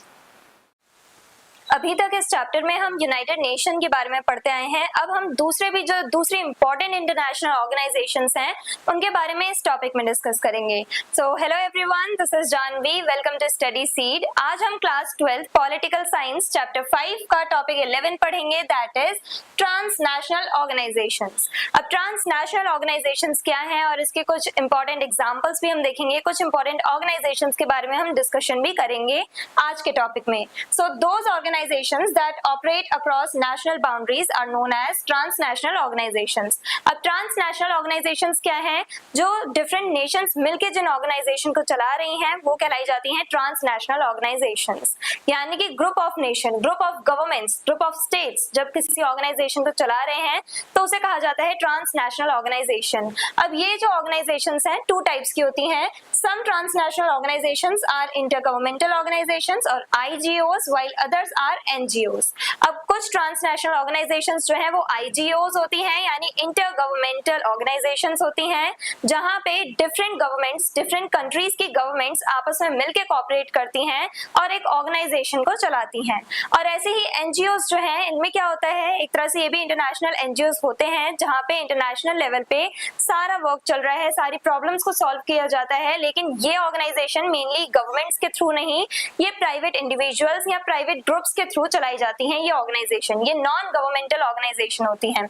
Speaker 1: अभी तक इस चैप्टर में हम यूनाइटेड नेशन के बारे में पढ़ते आए हैं। अब हम दूसरी इंपॉर्टेंट इंटरनेशनल ऑर्गेनाइजेशंस हैं उनके बारे में इस टॉपिक में डिस्कस करेंगे। So hello everyone, this is Janvi, welcome to study seed. आज हम क्लास 12 पॉलिटिकल साइंस चैप्टर 5 का टॉपिक 11 पढ़ेंगे, दैट इज ट्रांसनेशनल ऑर्गेनाइजेशंस। अब ट्रांसनेशनल ऑर्गेनाइजेशंस क्या हैं और इसके कुछ इंपॉर्टेंट एग्जांपल्स भी हम देखेंगे, कुछ इंपॉर्टेंट ऑर्गेनाइजेशंस के बारे में हम डिस्कशन भी करेंगे आज के टॉपिक में। So those organizations that operate across national boundaries are known as transnational organizations। अब transnational organizations क्या हैं? जो different nations मिलके जिन organization को चला रही हैं वो कहलाई जाती हैं transnational organizations। यानी कि group of nation, group of governments, group of states जब किसी organization को चला रहे हैं तो उसे कहा जाता है transnational organization। अब ये जो organizations हैं two types की होती हैं। Some transnational organizations are intergovernmental organizations और IGOs, while others are NGOs। अब कुछ ट्रांसनेशनल ऑर्गेनाइजेशंस जो हैं वो IGOs होती हैं, यानी इंटर गवर्नमेंटल ऑर्गेनाइजेशंस होती हैं, जहां पे डिफरेंट गवर्नमेंट्स, डिफरेंट कंट्रीज की गवर्नमेंट्स आपस में मिलकर कोऑपरेट करती हैं और एक ऑर्गेनाइजेशन को चलाती हैं। और ऐसे ही NGOs जो हैं, इनमें क्या होता है, एक तरह से ये भी इंटरनेशनल NGOs होते हैं जहां पे इंटरनेशनल लेवल पे सारा वर्क चल रहा है, सारी प्रॉब्लम्स को सॉल्व किया जाता है। लेकिन ये ऑर्गेनाइजेशन मेनली गवर्नमेंट्स के थ्रू नहीं, ये प्राइवेट इंडिविजुअल्स या प्राइवेट ग्रुप्स के थ्रू चलाई जाती हैं। ये ऑर्गेनाइजेशन, ये नॉन गवर्नमेंटल ऑर्गेनाइजेशन होती हैं।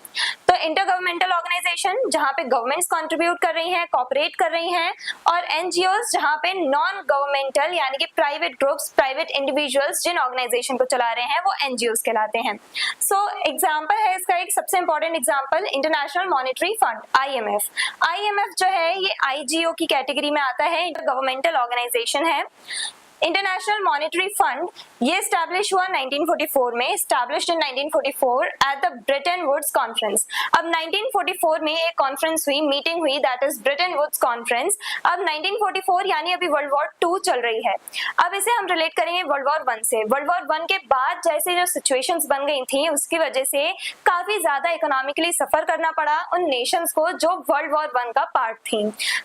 Speaker 1: तो इंटर गवर्नमेंटल ऑर्गेनाइजेशन जहां पे गवर्नमेंट्स कंट्रीब्यूट कर रही हैं, कोऑपरेट कर रही हैं, और NGOs जहां पे नॉन गवर्नमेंटल यानी कि प्राइवेट ग्रुप्स, प्राइवेट इंडिविजुअल्स जिन ऑर्गेनाइजेशन को चला रहे हैं वो NGOs कहलाते हैं। सो एग्जांपल है इसका, एक सबसे important example international monetary fund IMF। IMF जो है ये IGO की कैटेगरी में आता है, इंटर गवर्नमेंटल ऑर्गेनाइजेशन है। इंटरनेशनल मॉनेटरी फंड ये स्टैब्लिश हुआ 1944 में, established in 1944 at the Bretton Woods conference. अब 1944 में एक कॉन्फ्रेंस हुई, मीटिंग हुई, that is Bretton Woods conference. अब 1944 यानी अभी वर्ल्ड वॉर 2 चल रही है। अब इसे हम रिलेट करेंगे वर्ल्ड वॉर 1 से। वर्ल्ड वॉर 1 के बाद जैसे जो सिचुएशंस बन गई थी उसकी वजह से काफी ज्यादा इकोनॉमिकली सफर करना पड़ा उन नेशंस को जो वर्ल्ड वॉर 1 का पार्ट थी।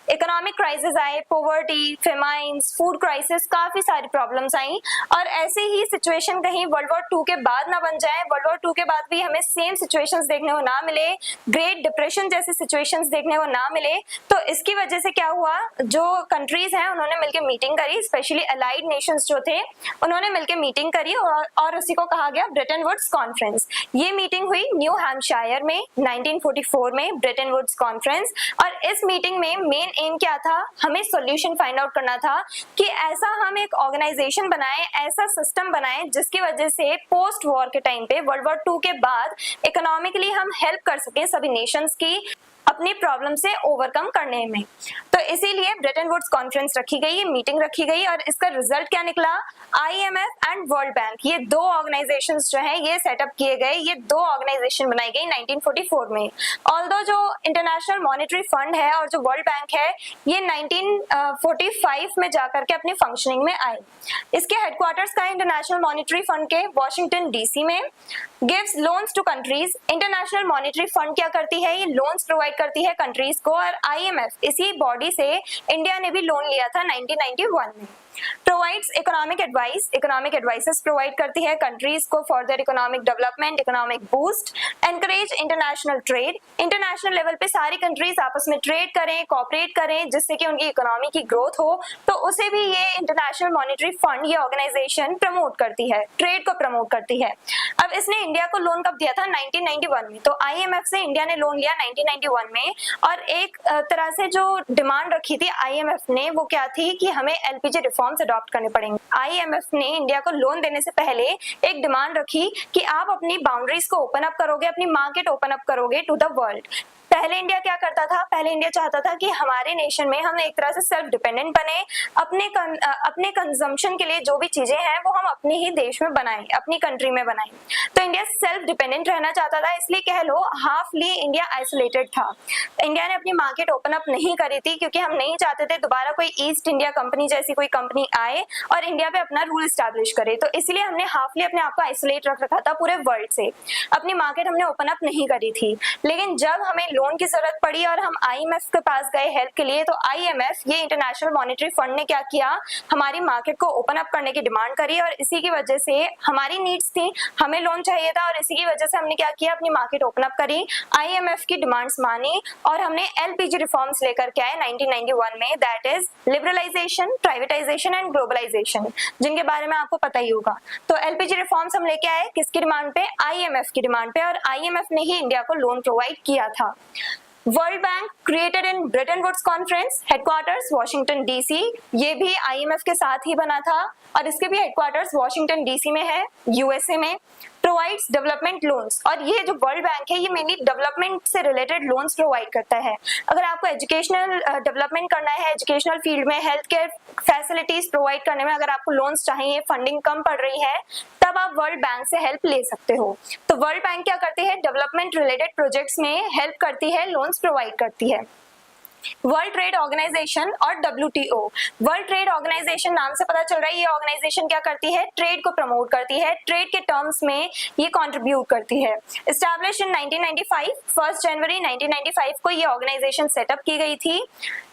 Speaker 1: इकोनॉमिक क्राइसिस आए, पॉवर्टी, फेमाइन्स, फूड क्राइसिस, काफी सारी प्रॉब्लम्स आई। और ऐसे ही सिचुएशन कहीं वर्ल्ड वॉर 2 के बाद ना बन जाए, वर्ल्ड वॉर 2 के बाद भी हमें सेम सिचुएशंस देखने को ना मिले, ग्रेट डिप्रेशन जैसे सिचुएशंस देखने को ना मिले। तो इसकी वजह से क्या हुआ, जो कंट्रीज हैं उन्होंने मिलकर मीटिंग करी, स्पेशली अलाइड नेशंस जो थे उन्होंने मिलकर मीटिंग करी और उसी को कहा गया ब्रेटन वुड्स कॉन्फ्रेंस। ये मीटिंग हुई न्यू हैम्पशायर में 1944 में, ब्रेटन वुड्स कॉन्फ्रेंस। और इस मीटिंग में मेन एम क्या था, हमें सोल्यूशन फाइंड आउट करना था कि ऐसा हम एक ऑर्गेनाइजेशन बनाए, ऐसा सिस्टम बनाए जिसकी वजह से पोस्ट वॉर के टाइम पे, वर्ल्ड वॉर 2 के बाद इकोनॉमिकली हम हेल्प कर सकें सभी नेशंस की अपनी प्रॉब्लम से ओवरकम करने में। तो इसीलिए ब्रेटन वुड्स कॉन्फ्रेंस रखी गई, ये मीटिंग रखी गई, और इसका रिजल्ट क्या निकला, IMF एंड वर्ल्ड बैंक, ये दो ऑर्गेनाइजेशंस जो हैं ये सेटअप किए गए, ये दो ऑर्गेनाइजेशन बनाई गई 1944 में। ऑल्दो जो इंटरनेशनल मॉनेटरी फंड है और जो वर्ल्ड बैंक है ये 1945 में जाकर के अपनी फंक्शनिंग में आए। इसके हेडक्वार्टर्स का इंटरनेशनल मॉनेटरी फंड के वॉशिंगटन DC में। Gives loans to countries, international monetary fund क्या करती है, ये लोन्स प्रोवाइड करती है कंट्रीज को, और IMF इसी बॉडी से इंडिया ने भी लोन लिया था 1991 में। Provides economic advice, economic advices provide करती है कंट्रीज को for their economic development, economic boost. Encourage international trade, international level पे सारी कंट्रीज आपस में ट्रेड करें, कोऑपरेट करें जिससे कि उनकी इकोनॉमी की ग्रोथ हो, तो उसे भी ये इंटरनेशनल मॉनेटरी फंड, ये ऑर्गेनाइजेशन प्रमोट करती है, ट्रेड को प्रमोट करती है। अब इसने इंडिया को लोन कब दिया था, 1991 में। तो IMF से इंडिया ने लोन लिया 1991 में, और एक तरह से जो डिमांड रखी थी IMF ने वो क्या थी कि हमें LPG रिफॉर्म्स अडॉप्ट करने पड़ेंगे। IMF ने इंडिया को लोन देने से पहले एक डिमांड रखी कि आप अपनी बाउंड्रीज को ओपन अप करोगे, अपनी मार्केट ओपन अप करोगे टू द वर्ल्ड। पहले इंडिया क्या करता था, पहले इंडिया चाहता था कि हमारे नेशन में हम एक तरह से सेल्फ डिपेंडेंट बने, अपने कंजम्पशन के लिए जो भी चीजें हैं वो हम अपने ही देश में बनाएं, अपनी कंट्री में बनाएं। तो इंडिया इंडिया सेल्फ डिपेंडेंट रहना चाहता था, इसलिए कह लो हाफली इंडिया आइसोलेटेड था। इंडिया ने अपनी मार्केट ओपन अप नहीं करी थी क्योंकि हम नहीं चाहते थे दोबारा कोई ईस्ट इंडिया कंपनी जैसी कोई कंपनी आए और इंडिया पे अपना रूल एस्टैब्लिश करे, तो इसलिए हमने हाफली अपने आप को आइसोलेट रख रखा था पूरे वर्ल्ड से, अपनी मार्केट हमने ओपन अप नहीं करी थी। लेकिन जब हमें लोन की जरूरत पड़ी और हम IMF के पास गए हेल्प के लिए, तो IMF ये इंटरनेशनल मॉनेटरी फंड ने क्या किया, हमारी मार्केट को ओपन अप करने की डिमांड करी और इसी की वजह से हमारी नीड्स थी, हमें लोन चाहिए था और इसी की वजह से हमने क्या किया, अपनी मार्केट ओपन अप करी, IMF की डिमांड्स मानी और हमने LPG रिफॉर्म्स लेकर के आए 1991 में, that is liberalisation, privatisation and globalisation, जिनके बारे में आपको पता ही होगा। तो LPG रिफॉर्म्स हम लेके आए किसकी डिमांड पे, IMF की डिमांड पे, और IMF ने ही इंडिया को लोन प्रोवाइड किया था। World bank created in Bretton Woods conference, headquarters Washington DC, ये भी IMF के साथ ही बना था और इसके भी हेडक्वार्टर्स वॉशिंगटन DC में है, USA में। प्रोवाइड्स डेवलपमेंट लोन्स, और ये जो वर्ल्ड बैंक है ये मेनली डेवलपमेंट से रिलेटेड लोन्स प्रोवाइड करता है। अगर आपको एजुकेशनल डेवलपमेंट करना है, एजुकेशनल फील्ड में हेल्थ केयर फैसिलिटीज प्रोवाइड करने में अगर आपको लोन्स चाहिए, फंडिंग कम पड़ रही है, तब आप वर्ल्ड बैंक से हेल्प ले सकते हो। तो वर्ल्ड बैंक क्या करती है, डेवलपमेंट रिलेटेड प्रोजेक्ट्स में हेल्प करती है, लोन्स प्रोवाइड करती है। वर्ल्ड ट्रेड ऑर्गेनाइजेशन और WTO, वर्ल्ड ट्रेड ऑर्गेनाइजेशन नाम से पता चल रहा है ये ऑर्गेनाइजेशन क्या करती है, ट्रेड को प्रमोट करती है, ट्रेड के टर्म्स में ये कंट्रीब्यूट करती है। एस्टैब्लिश इन 1995, 1 जनवरी 1995 को ये ऑर्गेनाइजेशन सेटअप की गई थी।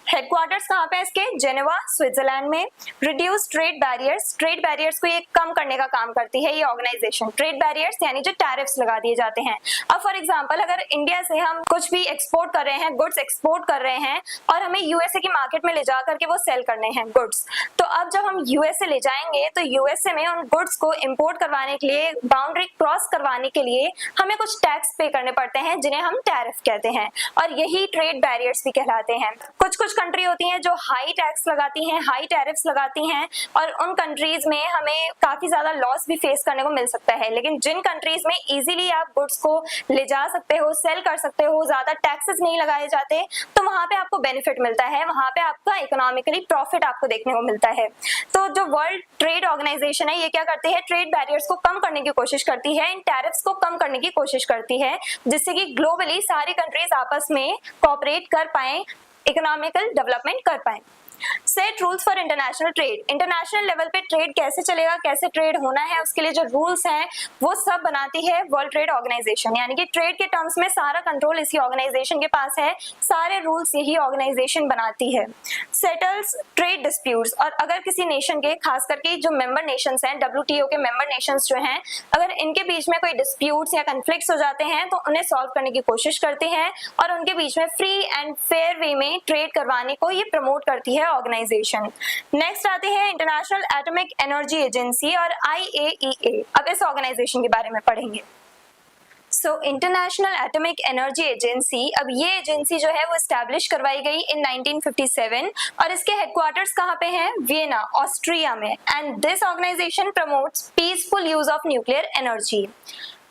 Speaker 1: हेडक्वार्टर्स कहाँ पे इसके, जेनेवा स्विट्जरलैंड में। Reduce trade barriers, trade barriers को ये कम करने का काम करती है ये ऑर्गेनाइजेशन। ट्रेड बैरियर्स यानी जो टैरिफ्स लगा दिए जाते हैं। अब फॉर एग्जांपल अगर इंडिया से हम कुछ भी एक्सपोर्ट कर रहे हैं, गुड्स एक्सपोर्ट कर रहे हैं और हमें USA की मार्केट में ले जा करके वो सेल करने हैं गुड्स, तो अब जब हम USA ले जाएंगे तो USA में उन गुड्स को इम्पोर्ट करवाने के लिए, बाउंड्री क्रॉस करवाने के लिए हमें कुछ टैक्स पे करने पड़ते हैं जिन्हें हम टैरिफ कहते हैं, और यही ट्रेड बैरियर्स भी कहलाते हैं। कुछ कंट्री होती हैं जो हाई टैक्स लगाती हैं, हाई टैरिफ्स लगाती हैं, और उन कंट्रीज में हमें काफी ज्यादा लॉस भी फेस करने को मिल सकता है। लेकिन जिन कंट्रीज में इजीली आप गुड्स को ले जा सकते हो, सेल कर सकते हो, ज्यादा टैक्सेस नहीं लगाए जाते, तो वहां पे आपको बेनिफिट मिलता है, वहां पे आपका इकोनॉमिकली प्रॉफिट आपको देखने को मिलता है। तो जो वर्ल्ड ट्रेड ऑर्गेनाइजेशन है ये क्या करती है, ट्रेड बैरियर्स को कम करने की कोशिश करती है, इन टैरिफ्स को कम करने की कोशिश करती है, जिससे कि ग्लोबली सारी कंट्रीज आपस में कोऑपरेट कर पाए, इकोनॉमिकल डेवलपमेंट कर पाए। Set rules for international trade, international level पे ट्रेड कैसे चलेगा, कैसे ट्रेड होना है, उसके लिए जो रूल्स हैं वो सब बनाती है वर्ल्ड ट्रेड ऑर्गेनाइजेशन। यानी कि ट्रेड के टर्म्स में सारा कंट्रोल इसी ऑर्गेनाइजेशन के पास है, सारे रूल्स यही ऑर्गेनाइजेशन बनाती है। सेटल्स ट्रेड डिस्प्यूट्स, और अगर किसी नेशन के, खास करके जो मेंबर नेशंस हैं, WTO के मेंबर नेशंस जो हैं, अगर इनके बीच में कोई डिस्प्यूट्स या कन्फ्लिक्ट्स हो जाते हैं तो उन्हें सॉल्व करने की कोशिश करती हैं और उनके बीच में फ्री एंड फेयर वे में ट्रेड करवाने को ये प्रमोट करती है ऑर्गेनाइजेशन। नेक्स्ट आते हैं इंटरनेशनल एटॉमिक एनर्जी एजेंसी और IAEA। अब इस ऑर्गेनाइजेशन के बारे में पढ़ेंगे। इंटरनेशनल एटॉमिक एनर्जी एजेंसी, अब ये एजेंसी जो है वो एस्टैब्लिश करवाई गई इन 1957 और इसके हेडक्वार्टर्स कहाँ पे हैं, वियना ऑस्ट्रिया में। And this organisation promotes peaceful use of nuclear energy.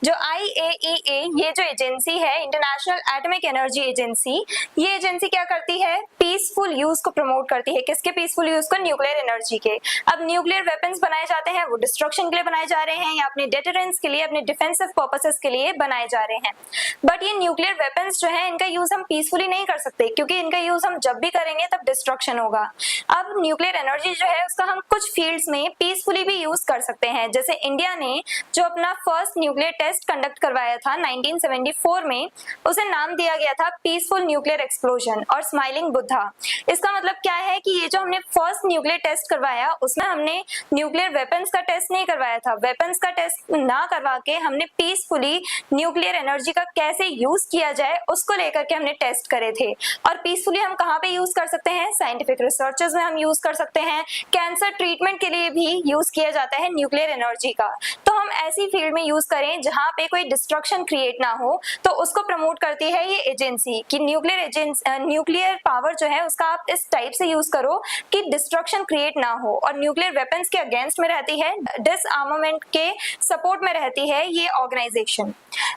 Speaker 1: जो IAEA ये जो एजेंसी है, इंटरनेशनल एटॉमिक एनर्जी एजेंसी, ये एजेंसी क्या करती है, पीसफुल यूज को प्रमोट करती है। किसके पीसफुल यूज को, न्यूक्लियर एनर्जी के। अब न्यूक्लियर वेपन्स बनाए जाते हैं, वो डिस्ट्रक्शन के लिए बनाए जा रहे हैं या अपने डेटरेंस के लिए, अपने डिफेंसिव पर्पसेस के लिए बनाए जा रहे हैं। बट ये न्यूक्लियर वेपन्स जो है इनका यूज हम पीसफुली नहीं कर सकते, क्योंकि इनका यूज हम जब भी करेंगे तब डिस्ट्रक्शन होगा। अब न्यूक्लियर एनर्जी जो है उसका हम कुछ फील्ड्स में पीसफुली भी यूज कर सकते हैं। जैसे इंडिया ने जो अपना फर्स्ट न्यूक्लियर टेस्ट कंडक्ट करवाया था 1974 में, उसे नाम दिया गया था पीसफुल न्यूक्लियर एक्सप्लोजन और स्माइलिंग बुद्धा। इसका मतलब क्या है कि ये जो हमने फर्स्ट न्यूक्लियर टेस्ट करवाया उसमें हमने न्यूक्लियर वेपन्स का टेस्ट नहीं करवाया था, वेपन्स का टेस्ट ना करवा के हमने पीसफुली न्यूक्लियर एनर्जी का कैसे यूज किया जाए उसको लेकर के हमने टेस्ट करे थे। और पीसफुली हम कहाँ पे यूज कर सकते हैं, साइंटिफिक रिसर्चेस में हम यूज कर सकते हैं, कैंसर ट्रीटमेंट के लिए भी यूज किया जाता है न्यूक्लियर एनर्जी का। तो हम ऐसी फील्ड में यूज करें जहां पे कोई डिस्ट्रक्शन क्रिएट ना हो, तो उसको प्रमोट करती है ये एजेंसी कि न्यूक्लियर पावर जो है उसका आप इस टाइप से यूज करो कि डिस्ट्रक्शन क्रिएट ना हो, और न्यूक्लियर वेपन्स के अगेंस्ट में रहती है, डिसआर्मामेंट के सपोर्ट में रहती है ये ऑर्गेनाइजेशन।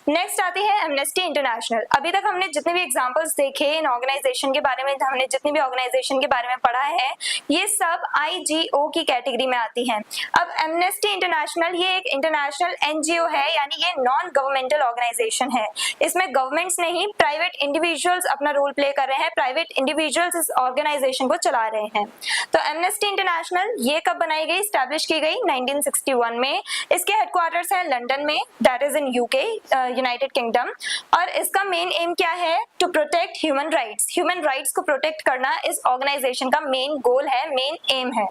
Speaker 1: नेक्स्ट आती है एमनेस्टी इंटरनेशनल। अभी तक हमने जितने भी एग्जांपल्स देखे इन ऑर्गेनाइजेशन के बारे में, हमने जितनी भी ऑर्गेनाइजेशन के बारे में पढ़ा है, ये सब IGO की कैटेगरी में आती हैं। अब एमनेस्टी इंटरनेशनल ये एक इंटरनेशनल NGO है, यानी ये ये नॉन गवर्नमेंटल ऑर्गेनाइजेशन है। इसमें गवर्नमेंट्स नहीं, प्राइवेट इंडिविजुअल्स अपना रोल प्ले कर रहे हैं, प्राइवेट इंडिविजुअल्स इस ऑर्गेनाइजेशन को चला रहे हैं। तो एमनेस्टी इंटरनेशनल ये कब बनाई गई, स्टैब्लिश की गई 1961 में। इसके हेडक्वार्टर्स है लंदन में, that is in UK, United Kingdom. और इसका मेन एम क्या है, to protect human rights. Human rights को प्रोटेक्ट करना इस ऑर्गेनाइजेशन का मेन गोल है, मेन एम है।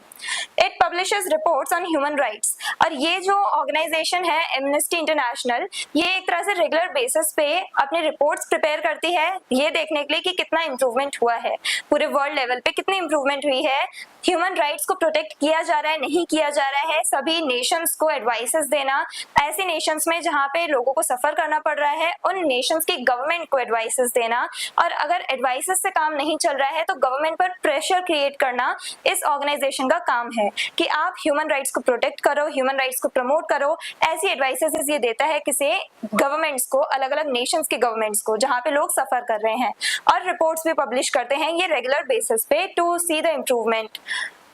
Speaker 1: It publishes reports on human rights. और ये जो ऑर्गेनाइजेशन है एमनेस्टी इंटरनेशनल, ये एक तरह से रेगुलर बेसिस पे अपने रिपोर्ट्स प्रिपेयर करती है, ये देखने के लिए कि कितना इंप्रूवमेंट हुआ है, पूरे वर्ल्ड लेवल पे कितनी इंप्रूवमेंट हुई है, ह्यूमन राइट्स को प्रोटेक्ट किया जा रहा है, नहीं किया जा रहा है। सभी नेशंस को एडवाइसेस देना, ऐसे नेशंस में जहां पे लोगों को सफर करना पड़ रहा है उन नेशंस की गवर्नमेंट को एडवाइसेस देना, और अगर एडवाइसेस से काम नहीं चल रहा है तो गवर्नमेंट पर प्रेशर क्रिएट करना इस ऑर्गेनाइजेशन का काम है कि आप ह्यूमन राइट्स को प्रोटेक्ट करो, ह्यूमन राइट्स को प्रमोट करो। ऐसी एडवाइसेस ये देता है किसी गवर्नमेंट्स को, अलग अलग नेशंस के गवर्नमेंट्स को जहां पे लोग सफर कर रहे हैं, और रिपोर्ट्स भी पब्लिश करते हैं ये रेगुलर बेसिस पे to see the improvement.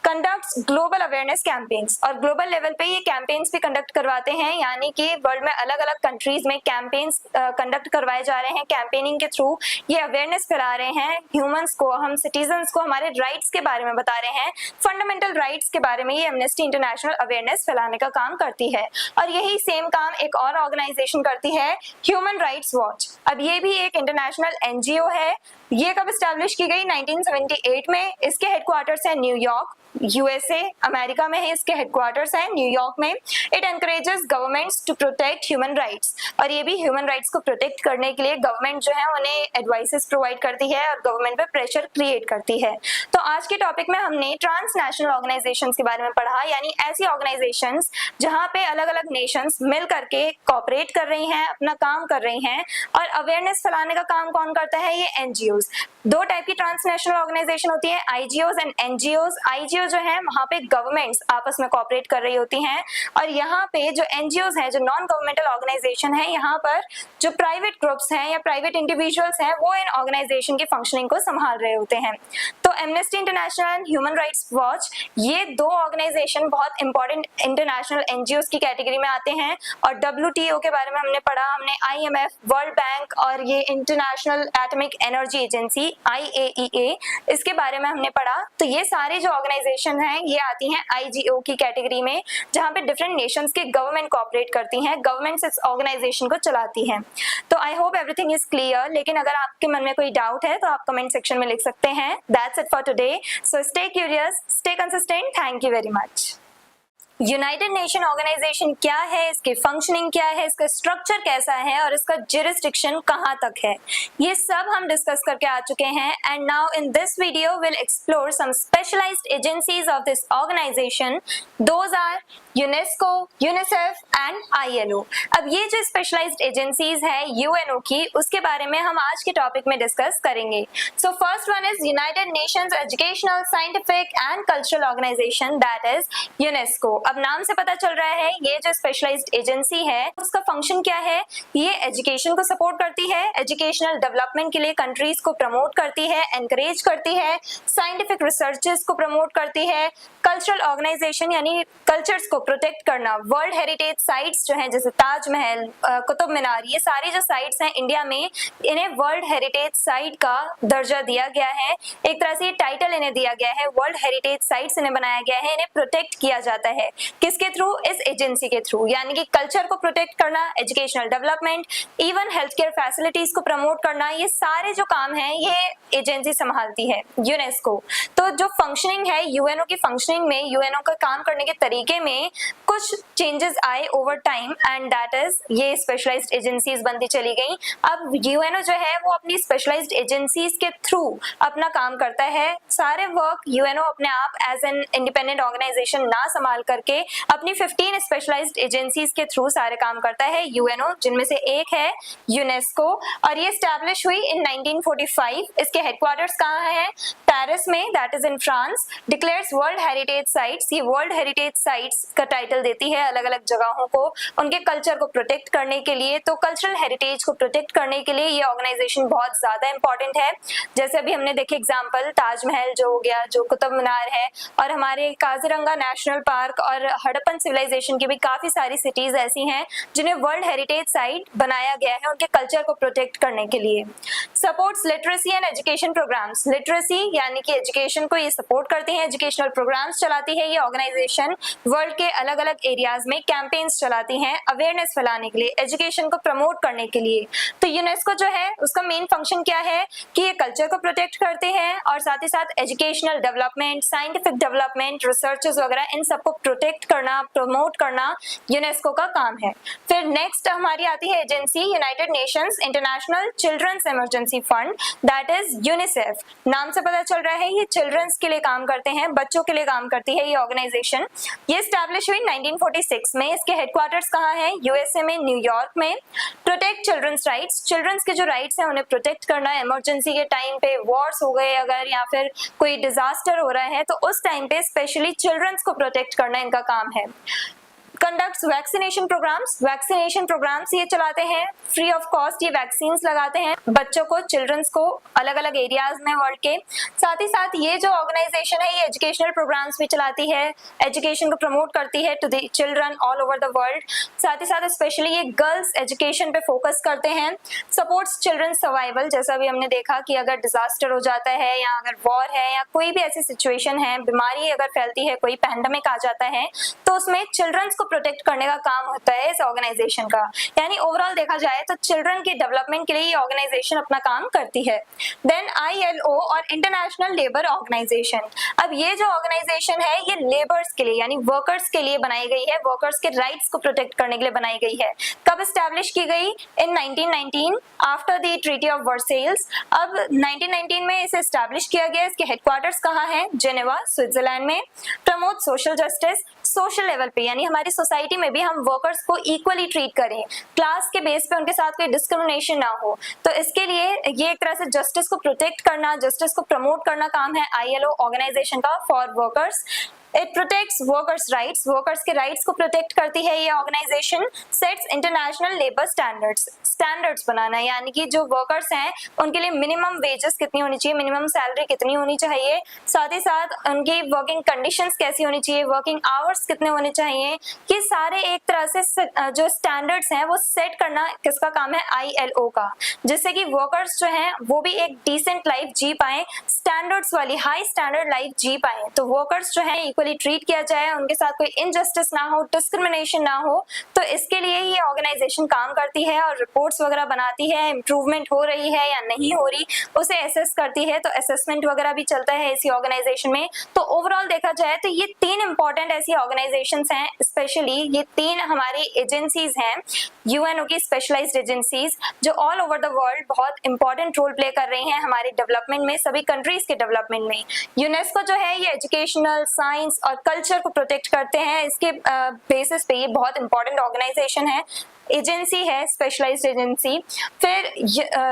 Speaker 1: Conducts global awareness campaigns, और ग्लोबल लेवल पे ये कैंपेन्स भी कंडक्ट करवाते हैं, यानी कि वर्ल्ड में अलग अलग कंट्रीज में कैंपेन्स कंडक्ट करवाए जा रहे हैं। कैंपेनिंग के थ्रू ये अवेयरनेस फैला रहे हैं ह्यूमंस को, हम सिटीजन्स को हमारे राइट्स के बारे में बता रहे हैं, फंडामेंटल राइट्स के बारे में ये एमनेस्टी इंटरनेशनल अवेयरनेस फैलाने का काम करती है। और यही सेम काम एक और ऑर्गेनाइजेशन करती है, ह्यूमन राइट्स वॉच। अब ये भी एक इंटरनेशनल एनजीओ है। ये कब स्टैब्लिश की गई, 1978 में। इसके हेडक्वार्टर्स है न्यूयॉर्क, यूएसए, अमेरिका में है इसके हेडक्वार्टर्स है, न्यूयॉर्क में। It encourages governments to protect human rights, और ये भी ह्यूमन राइट्स को प्रोटेक्ट करने के लिए गवर्नमेंट जो है उन्हें एडवाइसेस प्रोवाइड करती है और गवर्नमेंट पे प्रेशर क्रिएट करती है। तो आज के टॉपिक में हमने ट्रांसनेशनल ऑर्गेनाइजेशंस के बारे में पढ़ा, यानी ऐसी ऑर्गेनाइजेशंस जहां पे अलग अलग नेशंस मिल करके कोऑपरेट कर रही हैं, अपना काम कर रही हैं। और अवेयरनेस फैलाने का काम कौन करता है, ये एनजीओज। दो टाइप की ट्रांसनेशनल ऑर्गेनाइजेशन होती है, आईजीओज एंड एनजीओज। आईजीओ जो है वहां पे गवर्नमेंट्स आपस में कोऑपरेट कर रही होती हैं, और यहाँ पे जो एनजीओज हैं, जो नॉन गवर्नमेंटल ऑर्गेनाइजेशन है, यहाँ पर जो प्राइवेट ग्रुप्स हैं या प्राइवेट इंडिविजुअल्स हैं वो इन ऑर्गेनाइजेशन की फंक्शनिंग को संभाल रहे होते हैं। तो amnesty international and human rights watch, ये दो ऑर्गेनाइजेशन बहुत इंपॉर्टेंट इंटरनेशनल एनजीओज की कैटेगरी में आते हैं। और डब्ल्यूटीओ के बारे में हमने पढ़ा, हमने आईएमएफ, वर्ल्ड बैंक और ये international atomic energy agency IAEA, इसके बारे में हमने पढ़ा। तो ये सारे जो ऑर्गेनाइजेशन हैं ये आती हैं आईजीओ की कैटेगरी में, जहां पे डिफरेंट नेशंस के गवर्नमेंट कोऑपरेट करती हैं, गवर्नमेंट्स इस ऑर्गेनाइजेशन को चलाती हैं। तो आई होप एवरीथिंग इज क्लियर, लेकिन अगर आपके मन में कोई डाउट है तो आप कमेंट सेक्शन में लिख सकते हैं। That's it for today, so stay curious, stay consistent, thank you very much. United Nation organisation क्या है, इसकी फंक्शनिंग क्या है, इसका स्ट्रक्चर कैसा है और इसका जुरिस्डिक्शन कहां तक है, ये सब हम डिस्कस करके आ चुके हैं। And now in this video will explore some specialised agencies of this organisation, those are UNESCO, UNICEF and ILO। अब ये जो स्पेशलाइज्ड एजेंसीज है यूएनओ की, उसके बारे में हम आज के टॉपिक में डिस्कस करेंगे। So first one is United Nations educational, scientific and cultural organisation, that is UNESCO. अब नाम से पता चल रहा है ये जो स्पेशलाइज्ड एजेंसी है उसका फंक्शन क्या है, ये एजुकेशन को सपोर्ट करती है, एजुकेशनल डेवलपमेंट के लिए कंट्रीज को प्रमोट करती है, एनकरेज करती है, साइंटिफिक रिसर्चेस को प्रमोट करती है, कल्चरल ऑर्गेनाइजेशन यानी कल्चर्स को प्रोटेक्ट करना, वर्ल्ड हेरिटेज साइट्स जो हैं जैसे ताजमहल, कुतुब मीनार, ये सारी जो साइट्स हैं इंडिया में, इन्हें वर्ल्ड हेरिटेज साइट का दर्जा दिया गया है, एक तरह से टाइटल इन्हें दिया गया है, वर्ल्ड हेरिटेज साइट्स इन्हें बनाया गया है, इन्हें प्रोटेक्ट किया जाता है। किसके थ्रू, इस एजेंसी के थ्रू, यानी कि कल्चर को प्रोटेक्ट करना, educational development, even health care facilities को प्रमोट करना, ये सारे जो काम हैं ये एजेंसी संभालती है यूनेस्को। तो जो फंक्शनिंग है यूएनओ की, फंक्शनिंग में यूएनओ का काम करने के तरीके में कुछ चेंजेस आए over time, and that is ये स्पेशलाइज्ड एजेंसीज बनती चली गई। अब यूएनओ जो है वो अपनी स्पेशलाइज्ड एजेंसीज के थ्रू अपना काम करता है, सारे वर्क यूएनओ अपने आप एज एन इंडिपेंडेंट ऑर्गेनाइजेशन ना संभाल करके अपनी 15 स्पेशलाइज्ड एजेंसीज के थ्रू सारे काम करता है यूएनओ, जिनमें से एक है यूनेस्को, और ये स्टैब्लिश हुई इन 1945। इसके हेडक्वार्टर्स कहाँ है, पेरिस में, that is in France. Declares world heritage sites, ये वर्ल्ड हेरिटेज साइट्स का टाइटल देती है अलग अलग जगहों को, उनके कल्चर को प्रोटेक्ट करने के लिए। तो कल्चरल हेरिटेज को प्रोटेक्ट करने के लिए ये ऑर्गेनाइजेशन बहुत ज्यादा इंपॉर्टेंट है। जैसे अभी हमने देखे एग्जाम्पल ताजमहल जो हो गया, जो कुतुब मीनार है, और हमारे काजीरंगा नेशनल पार्क और और हड़प्पन सिविलाइजेशन की भी काफी सारी सिटीज ऐसी हैं जिन्हें वर्ल्ड हेरिटेज साइट बनाया गया है उनके कल्चर को प्रोटेक्ट करने के लिए। Supports literacy and education programmes, literacy यानी कि एजुकेशन को ये सपोर्ट करती है, एजुकेशनल प्रोग्राम्स चलाती है ये ऑर्गेनाइजेशन, वर्ल्ड के अलग अलग एरियाज में कैंपेन्स चलाती हैं अवेयरनेस फैलाने के लिए, एजुकेशन को प्रमोट करने के लिए। तो यूनेस्को जो है उसका मेन फंक्शन क्या है कि ये कल्चर को प्रोटेक्ट करते हैं और साथ ही साथ educational development, scientific development, researches वगैरह इन सबको प्रोटेक्ट करना, प्रमोट करना यूनेस्को का काम है। फिर नेक्स्ट हमारी आती है agency United Nations international children's emergency fund, that is UNICEF. नाम से पता चल रहा है ये चिल्ड्रंस के लिए काम करते हैं, बच्चों के लिए काम करती है ये ऑर्गेनाइजेशन। ये स्टैब्लिश हुई 1946 में। इसके हेडक्वार्टर्स कहाँ हैं? यूएसए में, न्यूयॉर्क में। प्रोटेक्ट चिल्ड्रंस राइट्स, चिल्ड्रंस के जो राइट्स हैं उन्हें प्रोटेक्ट करना, इमरजेंसी के टाइम पे वॉर्स हो गए अगर या फिर कोई डिजास्टर हो रहा है तो उस टाइम पे स्पेशली चिल्ड्रंस को प्रोटेक्ट करना इनका काम है। Conducts vaccination programmes, vaccination programmes ये चलाते हैं, फ्री ऑफ कॉस्ट ये वैक्सीन्स लगाते हैं बच्चों को, चिल्ड्रंस को अलग अलग एरियाज में वर्ल्ड के। साथ ही साथ ये जो ऑर्गेनाइजेशन है ये एजुकेशनल प्रोग्राम्स भी चलाती है, एजुकेशन को प्रमोट करती है to the children all over the world. साथ ही साथ स्पेशली ये गर्ल्स एजुकेशन पे फोकस करते हैं, सपोर्ट्स चिल्ड्रन सर्वाइवल, जैसा भी हमने देखा कि अगर डिजास्टर हो जाता है या अगर वॉर है या कोई भी ऐसी सिचुएशन है, बीमारी अगर फैलती है, कोई पैंडेमिक आ जाता है तो उसमें चिल्ड्रंस को प्रोटेक्ट करने का काम होता है इस ऑर्गेनाइजेशन का। यानी ओवरऑल देखा जाए तो चिल्ड्रन के डेवलपमेंट के लिए ये ऑर्गेनाइजेशन अपना काम करती है। देन ILO और इंटरनेशनल लेबर ऑर्गेनाइजेशन, अब ये जो ऑर्गेनाइजेशन है ये लेबर्स के लिए यानी वर्कर्स के लिए बनाई गई है, वर्कर्स के राइट्स को प्रोटेक्ट करने के लिए बनाई गई है। कब स्टैब्लिश की गई? इन 1919 after the treaty of Versailles. अब 1919 में इसे स्टैब्लिश किया गया। इसके हेडक्वार्टर्स कहाँ है? जेनेवा, स्विट्जरलैंड में। Promote social justice, social level पे यानी हमारी सोसाइटी में भी हम वर्कर्स को इक्वली ट्रीट करें, क्लास के बेस पे उनके साथ कोई डिस्क्रिमिनेशन ना हो, तो इसके लिए ये एक तरह से जस्टिस को प्रोटेक्ट करना, जस्टिस को प्रमोट करना काम है ILO ऑर्गेनाइजेशन का for workers. It protects workers rights, workers के राइट्स को प्रोटेक्ट करती है ये organization. Sets international labour standards, standards बनाना यानी कि जो वर्कर्स हैं उनके लिए मिनिमम वेजेस कितनी होनी चाहिए, मिनिमम सैलरी कितनी होनी चाहिए, साथ ही साथ उनकी वर्किंग कंडीशंस कैसी होनी चाहिए, वर्किंग आवर्स कितने होने चाहिए, ये सारे एक तरह से जो स्टैंडर्ड्स हैं वो सेट करना किसका काम है? ILO का, जिससे कि वर्कर्स जो हैं वो भी एक डिसेंट लाइफ जी पाए, स्टैंडर्ड्स वाली हाई स्टैंडर्ड लाइफ जी पाए। तो वर्कर्स जो है इक्वली ट्रीट किया जाए, उनके साथ कोई इनजस्टिस ना हो, डिस्क्रिमिनेशन ना हो, तो इसके लिए ये ऑर्गेनाइजेशन काम करती है और रिपोर्ट्स वगैरह बनाती है, इंप्रूवमेंट हो रही है या नहीं हो रही उसे एसेस करती है, तो असेसमेंट वगैरह भी चलता है इसी ऑर्गेनाइजेशन में। तो ओवरऑल देखा जाए तो ये 3 इंपॉर्टेंट ऐसी ऑर्गेनाइजेशंस हैं, स्पेशली ये 3 हमारी एजेंसीज हैं UNO की स्पेशलाइज्ड एजेंसीज, जो ऑल ओवर द वर्ल्ड बहुत इंपॉर्टेंट रोल प्ले कर रही हैं हमारे डेवलपमेंट में, सभी कंट्रीज के डेवलपमेंट में। यूनेस्को जो है ये एजुकेशनल, साइंस और कल्चर को प्रोटेक्ट करते हैं, इसके बेसिस पे ये बहुत इंपॉर्टेंट ऑर्गेनाइजेशन है, एजेंसी है, स्पेशलाइज्ड एजेंसी। फिर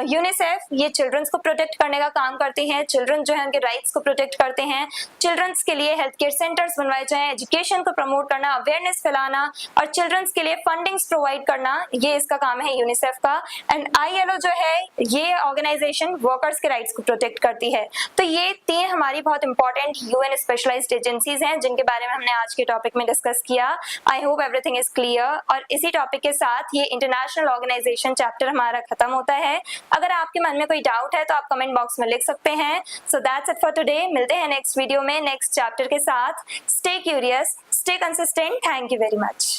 Speaker 1: यूनिसेफ ये चिल्ड्रंस को प्रोटेक्ट करने का काम करती है, चिल्ड्रन जो है उनके राइट्स को प्रोटेक्ट करते हैं, चिल्ड्रंस के लिए हेल्थ केयर सेंटर्स बनवाए जाएं, एजुकेशन को प्रमोट करना, अवेयरनेस फैलाना और चिल्ड्रंस के लिए फंडिंग्स प्रोवाइड करना, ये इसका काम है यूनिसेफ का। एंड ILO जो है ये ऑर्गेनाइजेशन वर्कर्स के राइट्स को प्रोटेक्ट करती है। तो ये 3 हमारी बहुत इंपॉर्टेंट UN स्पेशलाइज्ड एजेंसीज हैं जिनके बारे में हमने आज के टॉपिक में डिस्कस किया। आई होप एवरीथिंग इज क्लियर। और इसी टॉपिक के साथ ये इंटरनेशनल ऑर्गेनाइजेशन चैप्टर हमारा खत्म होता है। अगर आपके मन में कोई डाउट है तो आप कमेंट बॉक्स में लिख सकते हैं। सो दैट्स इट फॉर टुडे। मिलते हैं नेक्स्ट वीडियो में नेक्स्ट चैप्टर के साथ। Stay curious, stay consistent. Thank you very much.